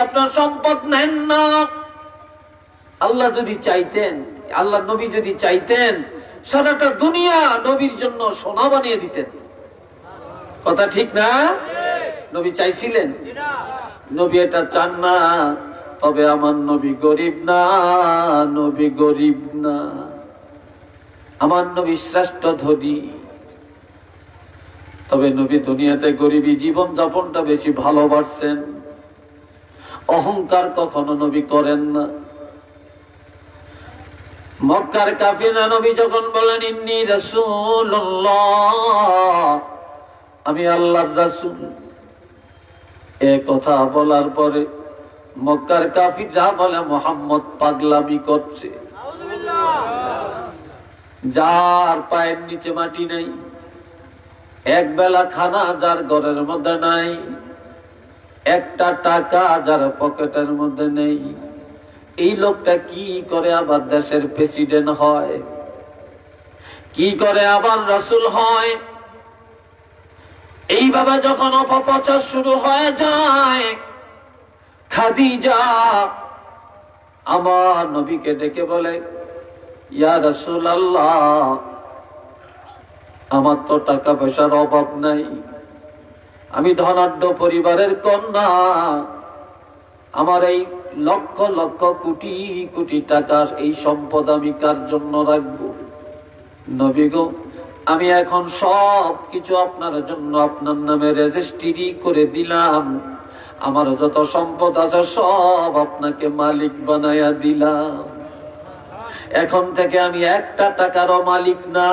Speaker 1: আপনার সম্পদ নেন না। আল্লাহ যদি চাইতেন, আল্লাহ নবী যদি চাইতেন, সারাটা দুনিয়া নবীর জন্য সোনা বানিয়ে দিতেন। কথা ঠিক না? নবী চাইছিলেন? নবী এটা চান না। তবে আমার নবী গরিব না, নবী গরিব না, আমার নবী শ্রেষ্ঠ ধনী। তবে নবী দুনিয়াতে গরিবী জীবন যাপনটা বেশি ভালোবাসছেন। অহংকার কখনো নবী করেন না। মক্কার কাফিররা নবী যখন বলেন ইন্নী রাসূলুল্লাহ, আমি আল্লাহর রাসূল, এ কথা বলার পরে মক্কার কাফিররা বলে মুহাম্মদ পাগলামি করছে। যার পায়ের নিচে মাটি নেই, এক বেলা খানা যার ঘরের মধ্যে নাই, একটা টাকা যার পকেটের মধ্যে নেই, এই লোকটা কি করে আবার দেশের প্রেসিডেন্ট হয়? কি করে আবার রাসূল হয়? এইভাবে যখন অপপ্রচার শুরু হয়ে যায়, খাদিজা আমার নবীকে ডেকে বলে, ইয়া রাসূলুল্লাহ, আমার তো টাকা পয়সার অভাব নাই, আমি ধনাঢ্য পরিবারের কন্যা, আমার এই লক্ষ লক্ষ কোটি কোটি টাকা এই সম্পদ আমি কার জন্য রাখবো? নবী গো, আমি এখন সব কিছু আপনার জন্য আপনার নামে রেজিস্ট্রি করে দিলাম। আমার যত সম্পদ আছে সব আপনাকে মালিক বানায়া দিলাম। এখন থেকে আমি একটা টাকারও মালিক না,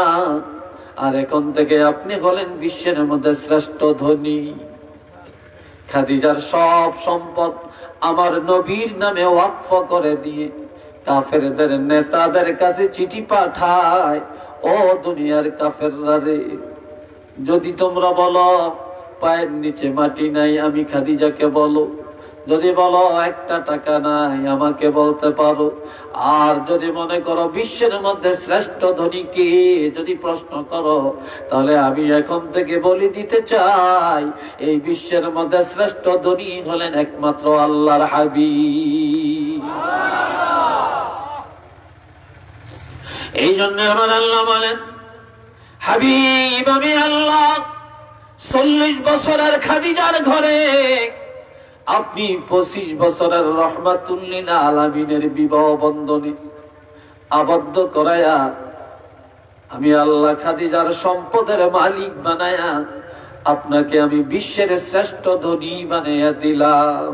Speaker 1: আর এখন থেকে আপনি হলেন বিশ্বের মধ্যে শ্রেষ্ঠ ধনী। খাদিজার সব সম্পদ আমার নবীর নামে ওয়াকফ করে দিয়ে কাফেরদের নেতাদের কাছে চিঠি পাঠায়, ও দুনিয়ার কাফেররা রে, যদি তোমরা বলো পায়ের নিচে মাটি নাই, আমি খাদিজাকে বলো যদি বলো একটা টাকা নাই আমাকে বলতে পারো। আর যদি মনে করো বিশ্বের মধ্যে শ্রেষ্ঠ ধনী কে, যদি প্রশ্ন করো, তাহলে আমি এখন থেকে বলে দিতে চাই এই বিশ্বের মধ্যে শ্রেষ্ঠ ধনী হলেন একমাত্র আল্লাহর হাবিব। এই জন্য আমার আল্লাহ বলেন, হাবিব আমি আল্লাহ 40 বছরের খাদিজার ঘরে আপনি 25 বছরের রহমাতুল লিল আলামিনের বিবাহ বন্ধনে আবদ্ধ করায়া আমি আল্লাহ খাদিজার সম্পদের মালিক বানায়া আপনাকে আমি বিশ্বের শ্রেষ্ঠ ধনী বানাইয়া দিলাম।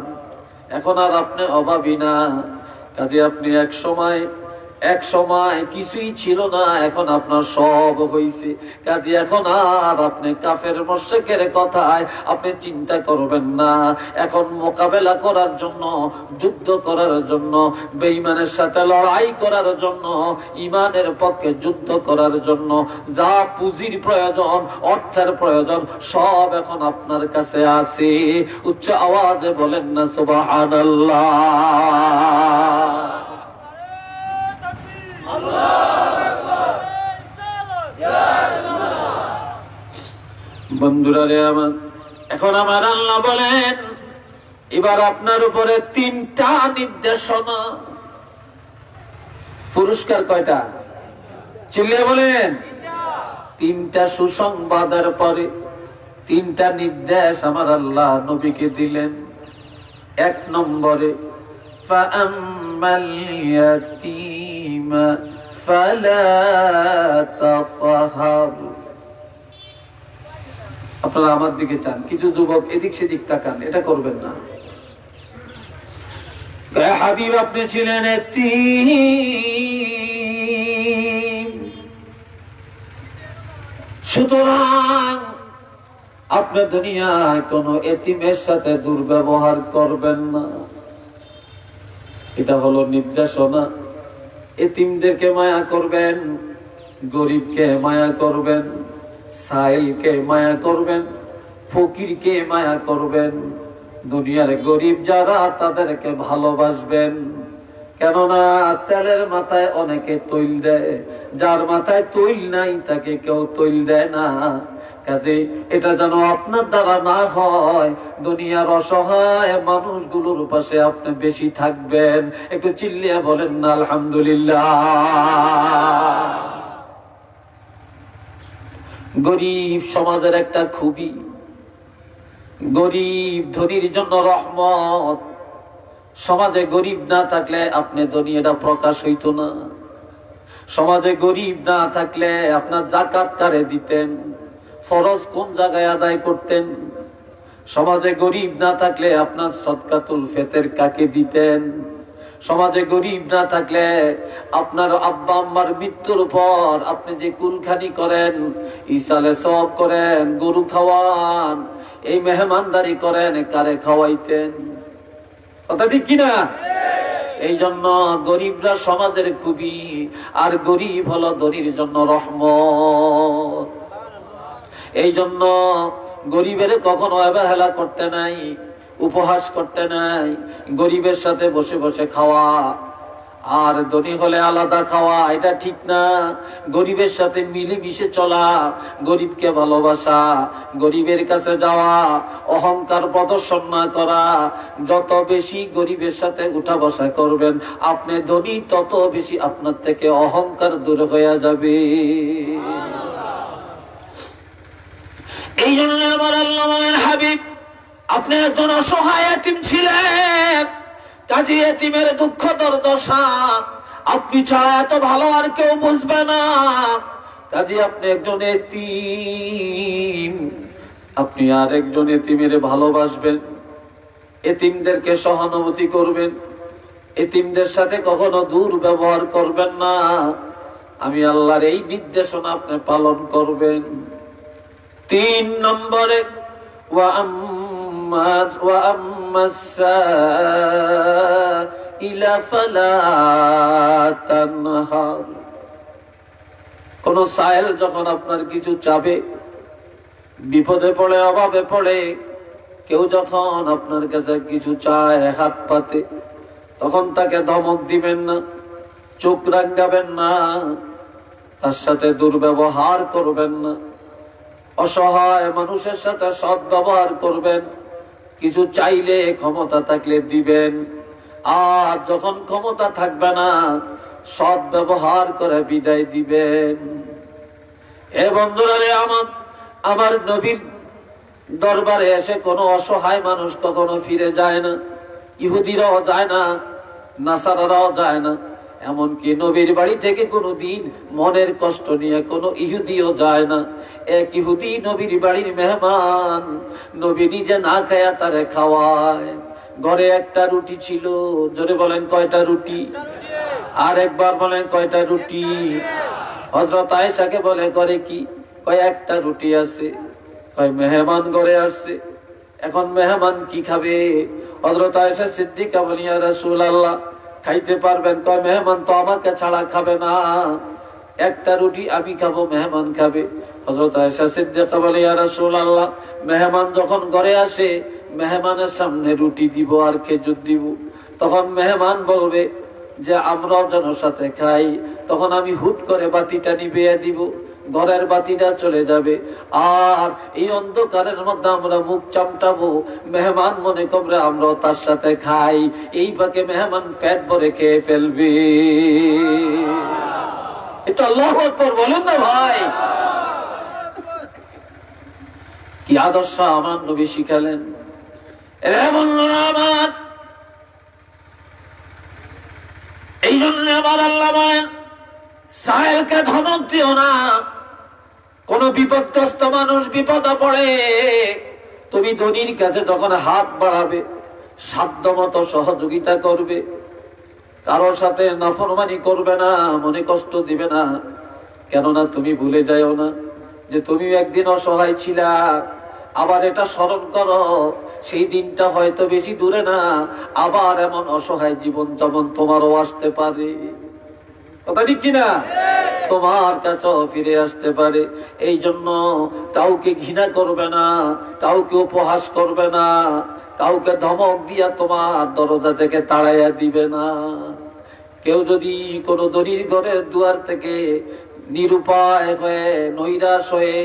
Speaker 1: এখন আর আপনি অভাবী না। কাজে আপনি এক সময় কিছুই ছিল না, এখন আপনার সব হইছে। কাজে এখন আর আপনি কাফের মুশরিকের কথায় আপনি চিন্তা করবেন না। এখন মোকাবেলা করার জন্য, যুদ্ধ করার জন্য, বেঈমানের সাথে লড়াই করার জন্য, ইমানের পক্ষে যুদ্ধ করার জন্য যা পুঁজির প্রয়োজন, অর্থের প্রয়োজন, সব এখন আপনার কাছে আছে। উচ্চ আওয়াজে বলেন না সুবহানাল্লাহ। বন্ধুরা রে আমার, এখন আমার আল্লাহ বলেন এবার আপনার উপরে 3টা নির্দেশনা। পুরস্কার কয়টা? চিল্লিয়ে বলেন। 3টা সুসংবাদের পরে 3টা নির্দেশ আমার আল্লাহ নবীকে দিলেন। 1 নম্বরে ফাআম্মাল ইয়াতীমা ফালা তাকহার। আপনারা আমার দিকে চান, কিছু যুবক এদিক সেদিক তাকান, এটা করবেন না। হাবিব আপনি ছিলেন এতিম, সুতরাং আপনি দুনিয়ায় কোন এতিমের সাথে দুর্ব্যবহার করবেন না। এটা হলো নির্দেশনা। এতিমদেরকে মায়া করবেন, গরিবকে মায়া করবেন, সাইলকে মায়া করবেন, ফকিরকে মায়া করবেন। দুনিয়ার গরিব যারা তাদেরকে ভালোবাসবেন। কেননা তেলের মাথায় অনেকে তৈল দেয়, যার মাথায় তৈল নাই তাকে কেউ তৈল দেয় না। কাজে এটা যেন আপনার দ্বারা না হয়, দুনিয়ার অসহায় মানুষগুলোর পাশে আপনি বেশি থাকবেন। একটু চিল্লিয়ে বলেন না আলহামদুলিল্লাহ। গরিব সমাজের একটা খুবই, গরিব ধনীর জন্য রহমত। সমাজে গরিব না থাকলে আপনি ধনী, এটা প্রকাশ হইতো না। সমাজে গরিব না থাকলে আপনার যাকাত কারে দিতেন, ফরজ কোন জায়গায় আদায় করতেন। সমাজে গরিব না থাকলে আপনার সদকাতুল ফিতর কাকে দিতেন। সমাজে গরিব না থাকলে আপনার আব্বা আম্মার মৃত্যুর পর আপনি যে কুলখানি করেন, ইসালে সব করেন, গরু খাওয়ান, এই মেহমানদারি করেন, কারে খাওয়াইতেন? কথা ঠিক কিনা? এই জন্য গরিবরা সমাজের খুবই, আর গরিব হলো ধনীর জন্য রহমত। এই জন্য গরিবের কখনো অবহেলা করতে নাই, উপহাস করতে নাই। গরিবের সাথে বসে বসে খাওয়া আর ধনী হলে আলাদা খাওয়া, এটা ঠিক না। গরিবের সাথে মিলেমিশে চলা, গরিবকে ভালোবাসা, গরিবের কাছে যাওয়া, অহংকার প্রদর্শন না করা। যত বেশি গরিবের সাথে উঠা বসা করবেন আপনি ধনী, তত বেশি আপনার থেকে অহংকার দূর হয়ে যাবে। এই জন্য আমার আল্লাহ বলেন, হাবিব আপনি একজন অসহায় এতিম ছিলেন। কাজী এতিমের দুঃখ দুর্দশা আপনি ছাড়া এত ভালো আর কেউ বুঝবে না। কাজী আপনি একজন এতিম, আপনি আর একজন এতিমের ভালোবাসবেন, এতিমদেরকে সহানুভূতি করবেন, এতিমদের সাথে কখনো দুর্ব্যবহার করবেন না। আমি আল্লাহর এই নির্দেশনা আপনি পালন করবেন। 3 নম্বরে কোন সায়েল যখন আপনার কিছু চাবে, বিপদে পড়ে, অভাবে পড়ে, কেউ যখন আপনার কাছে কিছু চায় হাত পাতে, তখন তাকে ধমক দিবেন না, চোখ রাঙাবেন না, তার সাথে দুর্ব্যবহার করবেন না। অসহায় মানুষের সাথে সৎ ব্যবহার করবেন। কিছু চাইলে ক্ষমতা থাকলে দিবেন, আর যখন ক্ষমতা থাকবে না সৎ ব্যবহার করে বিদায় দিবেন। এ বন্ধুরা রে, আমার নবীর দরবারে এসে কোনো অসহায় মানুষ কখনো ফিরে যায় না। ইহুদিরাও যায় না, নাসারারাও যায় না, এমনকি নবীর বাড়ি থেকে কোনো দিন মনের কষ্ট নিয়ে কোনো ইহুদিও যায় না। এক ইহুদি নবীর বাড়ির মেহমান, নবী নিজে না খায়া তারে খাওয়ায়। ঘরে একটা রুটি ছিল, জোরে বলেন কয়টা রুটি? আর একবার বলেন কয়টা রুটি? হযরত আয়েশাকে বলে ঘরে কি? কয় একটা রুটি আছে। কয় মেহমান ঘরে আসছে, এখন মেহমান কি খাবে? হযরত আয়েশা সিদ্দিকা বলেন ইয়া রাসূলুল্লাহ, খাইতে পারবেন? কয় মেহমান তো আমাকে ছাড়া খাবে না, একটা রুটি আমি খাবো, মেহমান খাবে। হযরত আয়েশা সিদ্দিকা বলে ইয়া রাসূলুল্লাহ, মেহমান যখন ঘরে আসে মেহমানের সামনে রুটি দিব আর খেজুর দিব, তখন মেহমান বলবে যে আমরাও যেন সাথে খাই, তখন আমি হুট করে বাতিটা নিভিয়ে দিব, ঘরের বাতিটা চলে যাবে, আর এই অন্ধকারের মধ্যে আমরা মুখ চামটাবো, মেহমান মনে করবে আমরাও তার সাথে খাই, এই ফাঁকে মেহমান পেট ভরে খেয়ে ফেলবে। এটা আল্লাহু আকবার বলেন না ভাই? কি আদর্শ আমার নবী শিখালেন। আমার এই জন্য আবার আল্লাহ বলেন সাহেলকে ধমক দিও না। কোন বিপদগ্রস্ত মানুষ বিপদে পড়ে, তুমি ধনীর কাছে যখন হাত বাড়াবে সাধ্য মতো সহযোগিতা করবে, কারোর সাথে নাফরমানি করবে না, মনে কষ্ট দিবে না। কেননা তুমি ভুলে যাও না যে তুমি একদিন অসহায় ছিলা। আবার এটা স্মরণ করো, সেই দিনটা হয়তো বেশি দূরে না, আবার এমন অসহায় জীবন যেমন তোমারও আসতে পারে। কথা ঠিক কিনা? তোমার কাছেও ফিরে আসতে পারে। এই জন্য কাউকে ঘৃণা করবে না, কাউকে উপহাস করবে না, কাউকে ধমক দিয়া তোমার দরজা থেকে তাড়াইয়া দিবে না। কেউ যদি কোনো দরিদ্র ঘরের দুয়ার থেকে নিরুপায় হয়ে নৈরাশ হয়ে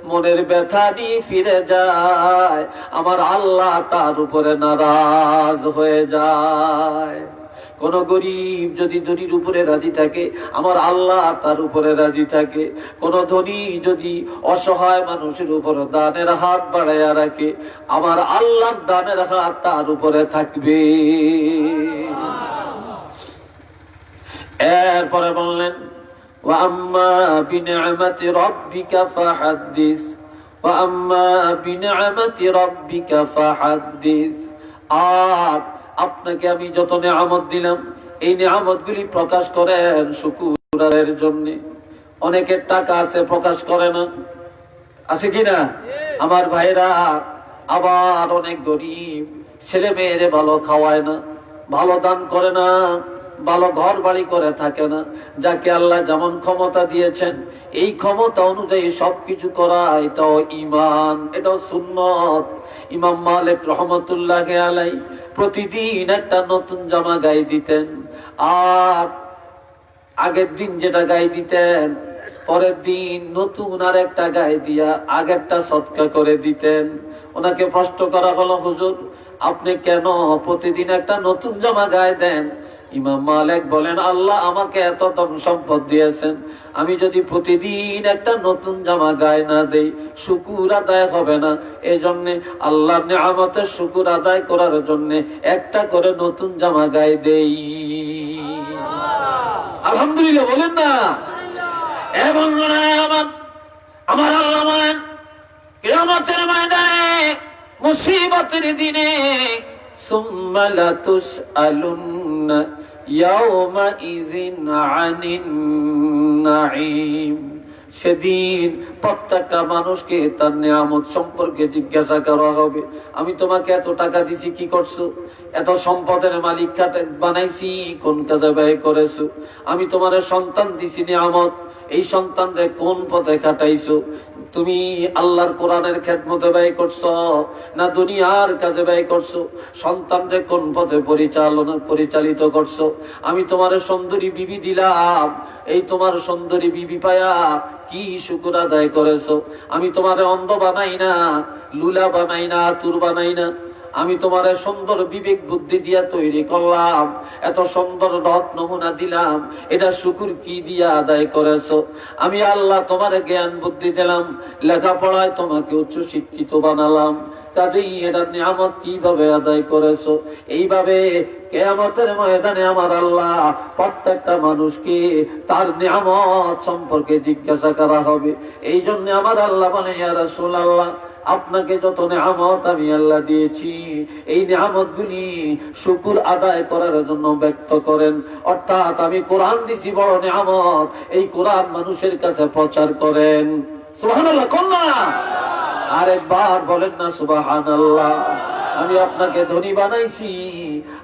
Speaker 1: মনের ব্যথা নিয়ে ফিরে যায়, আমার আল্লাহ তার উপরে নারাজ হয়ে যায়। কোন গরিব যদি ধনীর উপরে রাজি থাকে, আমার আল্লাহ তার উপরে রাজি থাকে। কোন ধনী যদি অসহায় মানুষের উপরে দানের হাত বাড়াইয়া রাখে, আমার আল্লাহর দানের হাত তার উপরে থাকবে। এরপরে বললেন وَأَمَّا بِنِعْمَةِ رَبِّكَ فَحَدِّثْ وَأَمَّا بِنِعْمَةِ رَبِّكَ فَحَدِّثْ। আর আপনাকে আমি যত নিয়ামত দিলাম, এই নিয়ামতগুলি প্রকাশ করেন শুকরের জন্য। অনেকের টাকা আছে প্রকাশ করে না, আছে কিনা আমার ভাইরা? আবার অনেক গরিব, ছেলে মেয়েরে ভালো খাওয়ায় না, ভালো দান করে না, ভালো ঘর বাড়ি করে থাকে না। যাকে আল্লাহ যেমন ক্ষমতা দিয়েছেন এই ক্ষমতা অনুযায়ী সবকিছু করা, এটাও ঈমান, এটাও সুন্নত। ইমাম মালিক রহমতুল্লাহি আলাইহি প্রতিদিন একটা নতুন জামা গায়ে দিতেন, আর আগের দিন যেটা গায়ে দিতেন পরের দিন নতুন আর একটা গায়ে দিয়া আগেরটা সদকা করে দিতেন। ওনাকে প্রশ্ন করা হলো, হুজুর আপনি কেন প্রতিদিন একটা নতুন জামা গায়ে দেন? ইমাম মালিক বলেন, আল্লাহ আমাকে এত ধন সম্পদ দিয়েছেন, আমি যদি প্রতিদিন একটা নতুন জামা গায়ে না দেই শুকর আদায় হবে না। এই জন্য আল্লাহর নিয়ামতের শুকর আদায় করার জন্য একটা করে নতুন জামা গায়ে দেই। আলহামদুলিল্লাহ বলেন না? এবং আমার আল্লাহ বলেন কিয়ামতের ময়দানে, মুসিবতের দিনে, সুম্মা লাতুসআলুন্না ইয়াওমাইযিন আনিন নাঈম, সেদিন প্রত্যেকটা মানুষকে তার নিয়ামত সম্পর্কে জিজ্ঞাসা করা হবে। আমি তোমাকে এত টাকা দিছি, কি করছো? এত সম্পদের মালিক বানাইছি, কোন কাজে ব্যয় করেছো? আমি তোমার সন্তান দিছি নিয়ামত, এই সন্তানরে কোন পথে কাটাইছো? তুমি আল্লাহর কোরআনের খেদমতে ব্যয় করছো না দুনিয়ার কাজে ব্যয় করছো? সন্তানরে কোন পথে পরিচালিত করছো? আমি তোমার সুন্দরী বিবি দিলাম, এই তোমার সুন্দরী বিবি পায়া কি শুকর আদায় করেছো? আমি তোমারে অন্ধ বানাই না, লুলা বানাই না, আতুর বানাই না। আমি তোমার সুন্দর বিবেক বুদ্ধি দিয়া তৈরি করলাম, এত সুন্দর রথ নমুনা দিলাম, এটা শুকুর কি দিয়া আদায় করেছো? আমি আল্লাহ তোমার জ্ঞান বুদ্ধি দিলাম, লেখাপড়ায় তোমাকে উচ্চ শিক্ষিত বানালাম, কাজেই এটার নিয়ামত কিভাবে আদায় করেছো? এইভাবে কিয়ামতের ময়দানে আমার আল্লাহ প্রত্যেকটা মানুষকে তার নিয়ামত সম্পর্কে জিজ্ঞাসা করা হবে। এই জন্য আমার আল্লাহ বলে, ইয়া রাসূলুল্লাহ, আপনাকে যত নিয়ামত আমি আল্লাহ দিয়েছি, এই নিয়ামত গুলি শুকুর আদায় করার জন্য ব্যক্ত করেন। অর্থাৎ আমি কোরআন দিছি বড় নিয়ামত, এই কোরআন মানুষের কাছে প্রচার করেন। সুবহানাল্লাহ কন্যা আরেকবার বলেন না সুবহানাল্লাহ। আমি আপনাকে ধনী বানাইছি,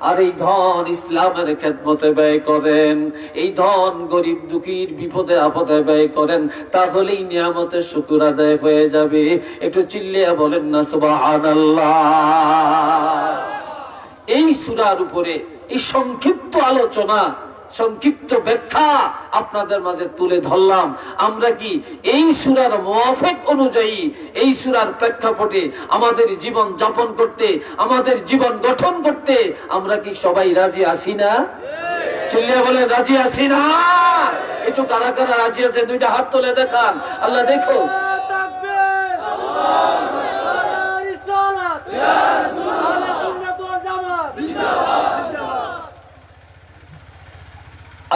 Speaker 1: আর এই ধন ইসলামের খেদমতে ব্যয় করেন, এই ধন গরিব দুঃখীর বিপদে আপদে ব্যয় করেন, তাহলেই নিয়ামতের শুকর আদায় হয়ে যাবে। একটু চিল্লিয়া বলেন না সুবহানাল্লাহ। এই সূরার উপরে এই সংক্ষিপ্ত আলোচনা, সংক্ষিপ্ত ব্যাখ্যা আপনাদের মাঝে তুলে ধরলাম। আমরা কি এই সূরার মুআফিক অনুযায়ী, এই সূরার প্রেক্ষাপটে আমাদের জীবন যাপন করতে, আমাদের জীবন গঠন করতে আমরা কি সবাই রাজি আছি না? চিল্লিয়ে বলে রাজি আছি না? একটু কারা কারা রাজি আছে দুইটা হাত তুলে দেখান। আল্লাহ দেখো।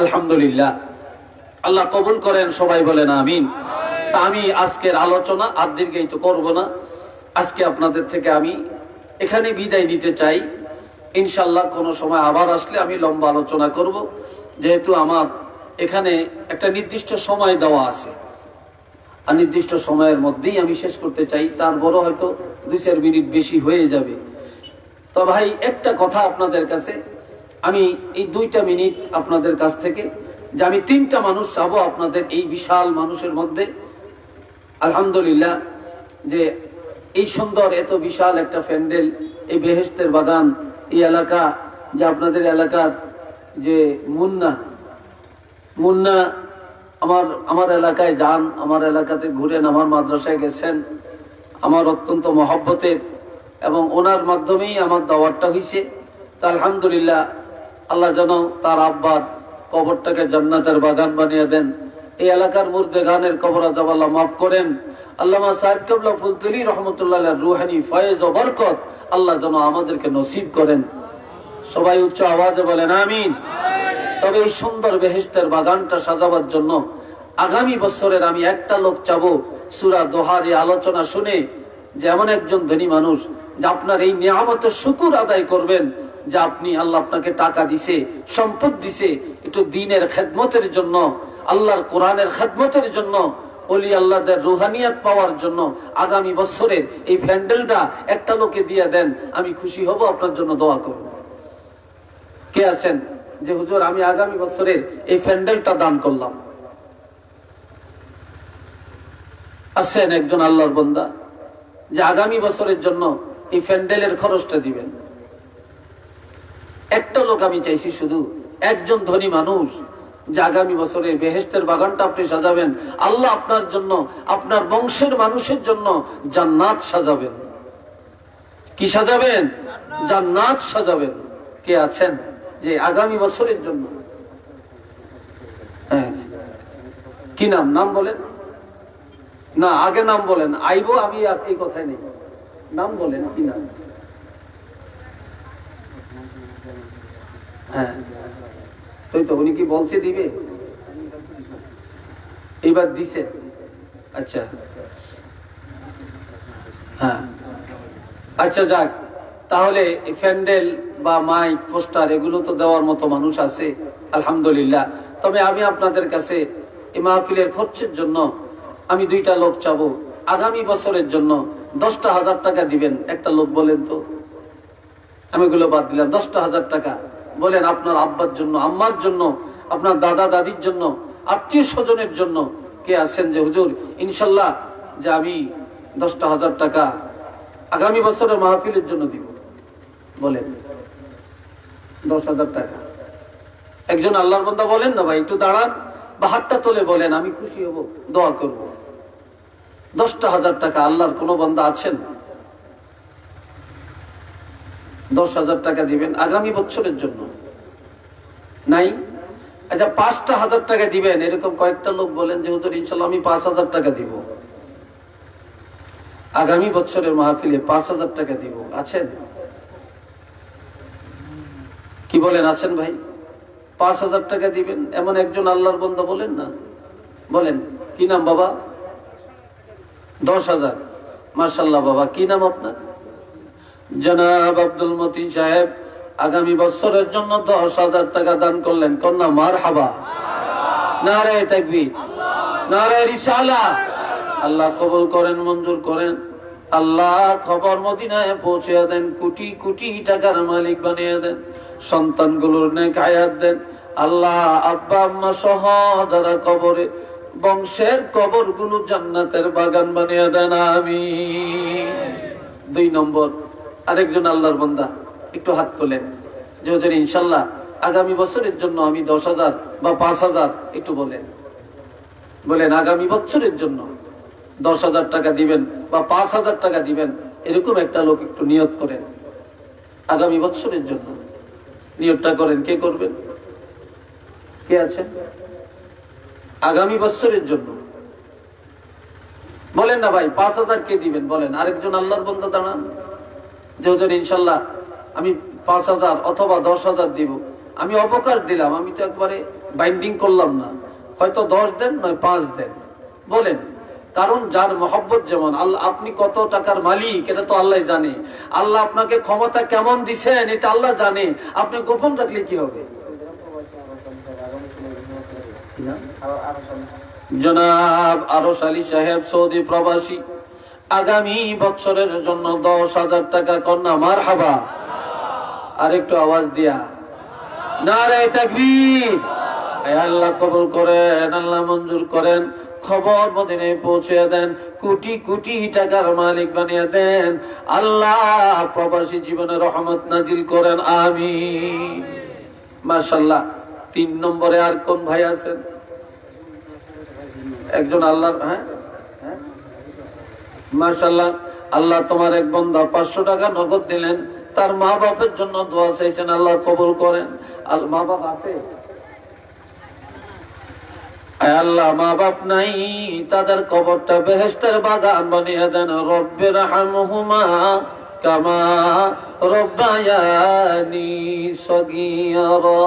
Speaker 1: আলহামদুলিল্লাহ, আল্লাহ কবুল করেন, সবাই বলেন আমিন। আমি আজকের আলোচনা আর দীর্ঘায়িত করব না। আজকে আপনাদের থেকে আমি এখানে বিদায় নিতে চাই। ইনশাল্লাহ কোনো সময় আবার আসলে আমি লম্বা আলোচনা করব, যেহেতু আমার এখানে একটা নির্দিষ্ট সময় দেওয়া আছে, আর নির্দিষ্ট সময়ের মধ্যেই আমি শেষ করতে চাই। তার বড় হয়তো 2-4 মিনিট বেশি হয়ে যাবে। তো ভাই, একটা কথা আপনাদের কাছে, আমি এই 2টা মিনিট আপনাদের কাছ থেকে, যে আমি 3টা মানুষ চাবো আপনাদের এই বিশাল মানুষের মধ্যে। আলহামদুলিল্লাহ, যে এই সুন্দর এত বিশাল একটা প্যান্ডেল, এই বেহেশতের বাগান, এই এলাকা, যে আপনাদের এলাকার যে মুন্না আমার এলাকায় যান, আমার এলাকাতে ঘুরেন, আমার মাদ্রাসায় গেছেন, আমার অত্যন্ত মহব্বতের, এবং ওনার মাধ্যমেই আমার দাওয়াতটা হয়েছে। তা আলহামদুলিল্লাহ, আল্লাহ যেন তার আব্বার কবরটাকে জান্নাতের বাগান বানিয়ে দেন। এই এলাকার মুর্দেগানের কবর আযাব আল্লাহ মাফ করেন। আল্লামা সাহেব কেবলা ফুলতুলি রহমতুল্লাহ রুহানি ফয়েজ ও বরকত আল্লাহ যেন আমাদেরকে নসিব করেন। সবাই উচ্চ আওয়াজে বলেন আমিন। তবে এই সুন্দর বেহেশতের বাগানটা সাজাবার জন্য আগামী বছরের আমি একটা লোক চাবো, সূরা দোহার এই আলোচনা শুনে যে এমন একজন ধনী মানুষ, যে আপনার এই নিয়ামতের শুকর আদায় করবেন, যে আপনি আল্লাহ আপনাকে টাকা দিছে, সম্পদ দিছে, একটু দ্বীনের খেদমতের জন্য, আল্লাহর কোরআনের খেদমতের জন্য, ওলি আল্লাহদের রুহানিয়াত পাওয়ার জন্য আগামী বছরের এই প্যান্ডেলটা একটা লোকে দিয়ে দেন, আমি খুশি হব, আপনার জন্য দোয়া করব। কে আছেন যে হুজুর আমি আগামী বছরের এই প্যান্ডেলটা দান করলাম? আছেন একজন আল্লাহর বান্দা যে আগামী বছরের জন্য এই প্যান্ডেলের খরচটা দিবেন? একটা লোক আমি চাইছি, শুধু একজন ধনী মানুষ, যে আগামী বছরের বেহেশতের বাগানটা আপনি সাজাবেন, আল্লাহ আপনার জন্য, আপনার বংশের মানুষের জন্য জান্নাত সাজাবেন। কি সাজাবেন? জান্নাত সাজাবেন। কে আছেন যে আগামী বছরের জন্য? হ্যাঁ, কি নাম? নাম বলেন না, আগে নাম বলেন, আইবো আমি আর এই কথাই নেই। নাম বলেন, কি নাম? হ্যাঁ, তুই তো উনি কি বলছে দিবে? এবার দিছে। আচ্ছা, হ্যাঁ, আচ্ছা, যাক, তাহলে প্যান্ডেল বা মাইক, পোস্টার এগুলো তো দেওয়ার মতো মানুষ আছে, আলহামদুলিল্লাহ। তবে আমি আপনাদের কাছে এই মাহফিলের খরচের জন্য আমি 2টা লোক চাবো। আগামী বছরের জন্য 10,000 টাকা দিবেন। একটা লোক বলেন তো, আমি এগুলো বাদ দিলাম, 10,000 টাকা বলেন আপনার আব্বার জন্য, আম্মার জন্য, আপনার দাদা দাদির জন্য, আত্মীয় স্বজনের জন্য কে আছেন যে হুজুর ইনশাল্লাহ যে আমি 10,000 টাকা আগামী বছরের মাহফিলের জন্য দিব? বলেন 10,000 টাকা। একজন আল্লাহর বান্দা বলেন না ভাই, একটু দাঁড়ান বা হাতটা তোলে বলেন, আমি খুশি হব, দোয়া করব। 10,000 টাকা আল্লাহর কোন বান্দা আছেন 10,000 টাকা দিবেন আগামী বছরের জন্য? নাই? আচ্ছা 5,000 টাকা দিবেন, এরকম কয়েকটা লোক বলেন যে হুজুর ইনশাল্লাহ আমি 5,000 টাকা দিব, আগামী বছরের মাহফিলে 5,000 টাকা দিব। আছেন? কি বলেন, আছেন ভাই? 5,000 টাকা দিবেন এমন একজন আল্লাহর বান্দা বলেন না? বলেন, কি নাম বাবা? 10,000। মাশাআল্লাহ বাবা, কি নাম আপনার? জনাব আব্দুল মতিন সাহেব আগামী বছরের জন্য 10,000 টাকা দান করলেন। কন্যা মারহাবা, নারে তাকবীর, নারে রিসালা। আল্লাহ কবুল করেন, মঞ্জুর করেন। আল্লাহ খবর মদিনায় পৌঁছে দেন, কোটি কোটি টাকার মালিক বানিয়ে দেন, সন্তানগুলোর নেক হায়াত দেন। আল্লাহ আব্বা আম্মা সহ যারা কবরে, বংশের কবর গুলো জান্নাতের বাগান বানিয়ে দেন, আমিন। 2 নম্বর, আরেকজন আল্লাহর বান্দা একটু হাত তোলেন যে হুজুর ইনশাল্লাহ আগামী বছরের জন্য আমি 10,000 বা 5,000, একটু বলেন, বলেন আগামী বছরের জন্য 10,000 টাকা দিবেন বা 5,000 টাকা দিবেন। এরকম একটা লোক একটু নিয়ত করেন, আগামী বছরের জন্য নিয়তটা করেন। কে করবেন? কে আছেন? আগামী বছরের জন্য বলেন না ভাই, 5,000 কে দিবেন? বলেন। আরেকজন আল্লাহর বান্দা দাঁড়ান যে হুজুর ইনশাল্লাহ আমি 5,000 অথবা 10,000 দিব। আমি অবকাশ দিলাম, আমি তো একবারে বাইন্ডিং করলাম না, হয়তো 10 দেন নয় 5 দেন, বলেন। কারণ যার মহব্বত যেমন, আল্লাহ আপনি কত টাকার মালিক এটা তো আল্লাহ জানে। আল্লাহ আপনাকে ক্ষমতা কেমন দিছেন এটা আল্লাহ জানে, আপনি গোপন রাখলে কি হবে? জনাব আরশ আলী সাহেব সৌদি প্রবাসী আগামী বছরের জন্য 10,000 টাকা। কন্যা মারহাবা, আর একটু আওয়াজ দিয়া নারে তাকবীর। আল্লাহ কবুল করেন, আল্লাহ মঞ্জুর করেন, খবর মদিনায় পৌঁছে দেন, কোটি কোটি টাকার মালিক বানিয়ে দেন। আল্লাহ প্রবাসী জীবনে রহমত নাজিল করেন, আমিন। মাশাআল্লাহ। 3 নম্বরে আর কোন ভাই আছেন? একজন আল্লাহর, হ্যাঁ মাশাআল্লাহ। আল্লাহ তোমার এক বান্দা 500 টাকা নগদ দিলেন, তার মা বাপের জন্য দোয়া চাইছেন, আল্লাহ কবুল করেন। মা বাপ আছে? আল্লাহ মা বাপ নাই, তাদের কবরটা বেহেশতের বাগান বানিয়ে দেন। রব্বির হামহুমা কামা রব্বায়ানি সগীরা।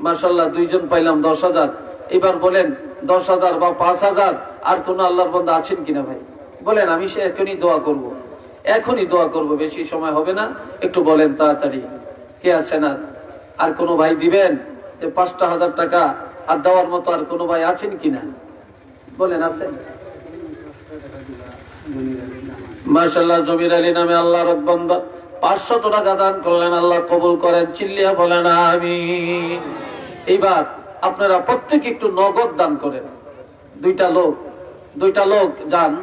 Speaker 1: মাশাআল্লাহ, 2 জন পাইলাম 10,000। এবার বলেন 10,000 বা 5,000 আর কোন আল্লাহর বান্দা আছেন কিনা ভাই? বলেন, আমি সে এখনই দোয়া করব, এখনই দোয়া করব, বেশি সময় হবে না, একটু বলেন তাড়াতাড়ি। কে আছেন? আর কোন ভাই দিবেন যে 5,000 টাকা আর দেওয়ার মতো আর কোন ভাই আছেন কিনা? বলেন, আছেন? মাশাআল্লাহ, জমির আলী নামে আল্লাহর এক বান্দা 500 টাকা দান করলেন, আল্লাহ কবুল করেন। চিল্লিয়া বলেন আমিন। এইবার আপনারা প্রত্যেকে একটু নগদ দান করেন। 2টা লোক যান,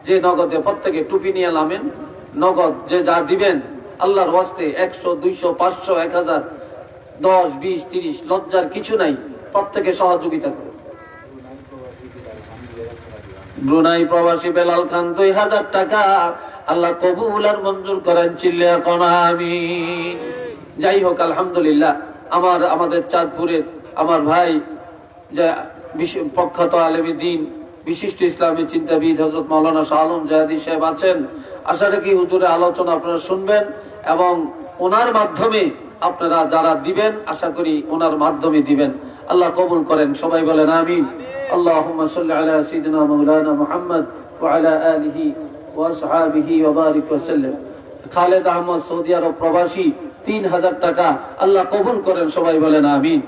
Speaker 1: যে নগদে প্রত্যেকে টুপি নিয়ে নামেন। নগদ যে যা দিবেন আল্লাহর ওয়াস্তে 100, 200, 500, 1000, 10, 20, 30, লজ্জার কিছু নাই, প্রত্যেকে সহযোগিতা করেন। ব্রুনাই প্রবাসী বেলাল খান 2,000 টাকা, আল্লাহ কবুল আর মঞ্জুর করেন। চিল্লিয়া কোন আমিন। যাই হোক, আলহামদুলিল্লাহ। আমাদের চাঁদপুরের আমার ভাই যে প্রখ্যাত আলেমী দ্বীন, বিশিষ্ট ইসলামী চিন্তাবিদ হযরত মাওলানা শাহ আলম জাহাদি সাহেব আছেন। আশা রাখি হুজুরের আলোচনা আপনারা শুনবেন এবং ওনার মাধ্যমে আপনারা যারা দিবেন, আশা করি ওনার মাধ্যমে দিবেন। আল্লাহ কবুল করেন, সবাই বলেন আমিন। আল্লাহুম্মা সাল্লি আলা সাইয়্যিদিনা মাওলানা মুহাম্মদ ওয়া আলা আলিহি ওয়া আসহাবিহি ওয়া বারিক ওয়া সাল্লাম। খালেদ আহমদ সৌদি আরব প্রবাসী 3,000 টাকা, আল্লাহ কবুল করেন, সবাই বলেন আমিন।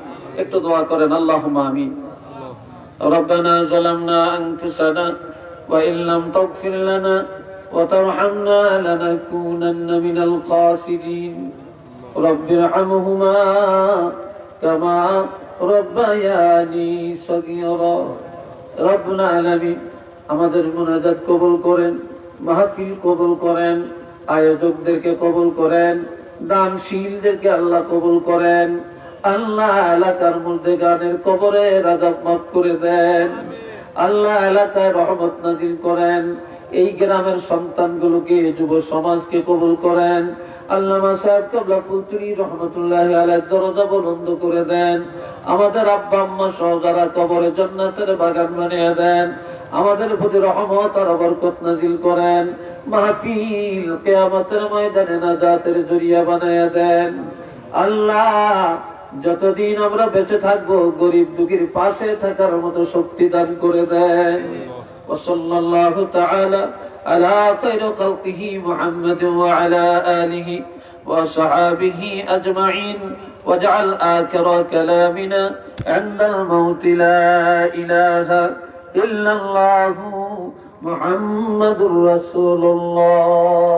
Speaker 1: একটু দোয়া করেন, আল্লাহুম্মা আমিন। ربنا ظلمنا أنفسنا وإن لم تغفر لنا وترحمنا لنكونن من الخاسرين رب ارحمهما كما ربياني صغيرا রব্বুল আলামিন আমাদের মুনাজাত কবুল করেন, মাহফিল কবুল করেন, আয়োজকদেরকে কবুল করেন, দানশীলদেরকে আল্লাহ কবুল করেন। আল্লাহ এলাকার মধ্যে গানের কবরে আযাব মাফ করে দেন। আল্লাহ এলাকায় রহমত নাজিল করেন। এই গ্রামের সন্তানগুলোকে, যুব সমাজকে কবুল করেন। আল্লামা সাহেব কিবলা ফুলতুরি রহমাতুল্লাহি আলাইহির দরজা বুলন্দ করে দেন। আমাদের আব্বা আম্মা সহ যারা কবরে জান্নাতের বাগান বানিয়ে দেন। আমাদের প্রতি রহমত আর বরকত নাজিল করেন। মাহফিল কিয়ামতের ময়দানে নাজাতের জরিয়া বানায়া দেন। আল্লাহ যতদিন আমরা বেঁচে থাকবো গরিব দুঃখীর পাশে থাকার মতো শক্তি দান করে দেন। وصلى الله تعالى على خير خلقه محمد وعلى آله وصحابه أجمعين واجعل آخر كلامنا عند الموت لا إله إلا الله محمد رسول الله.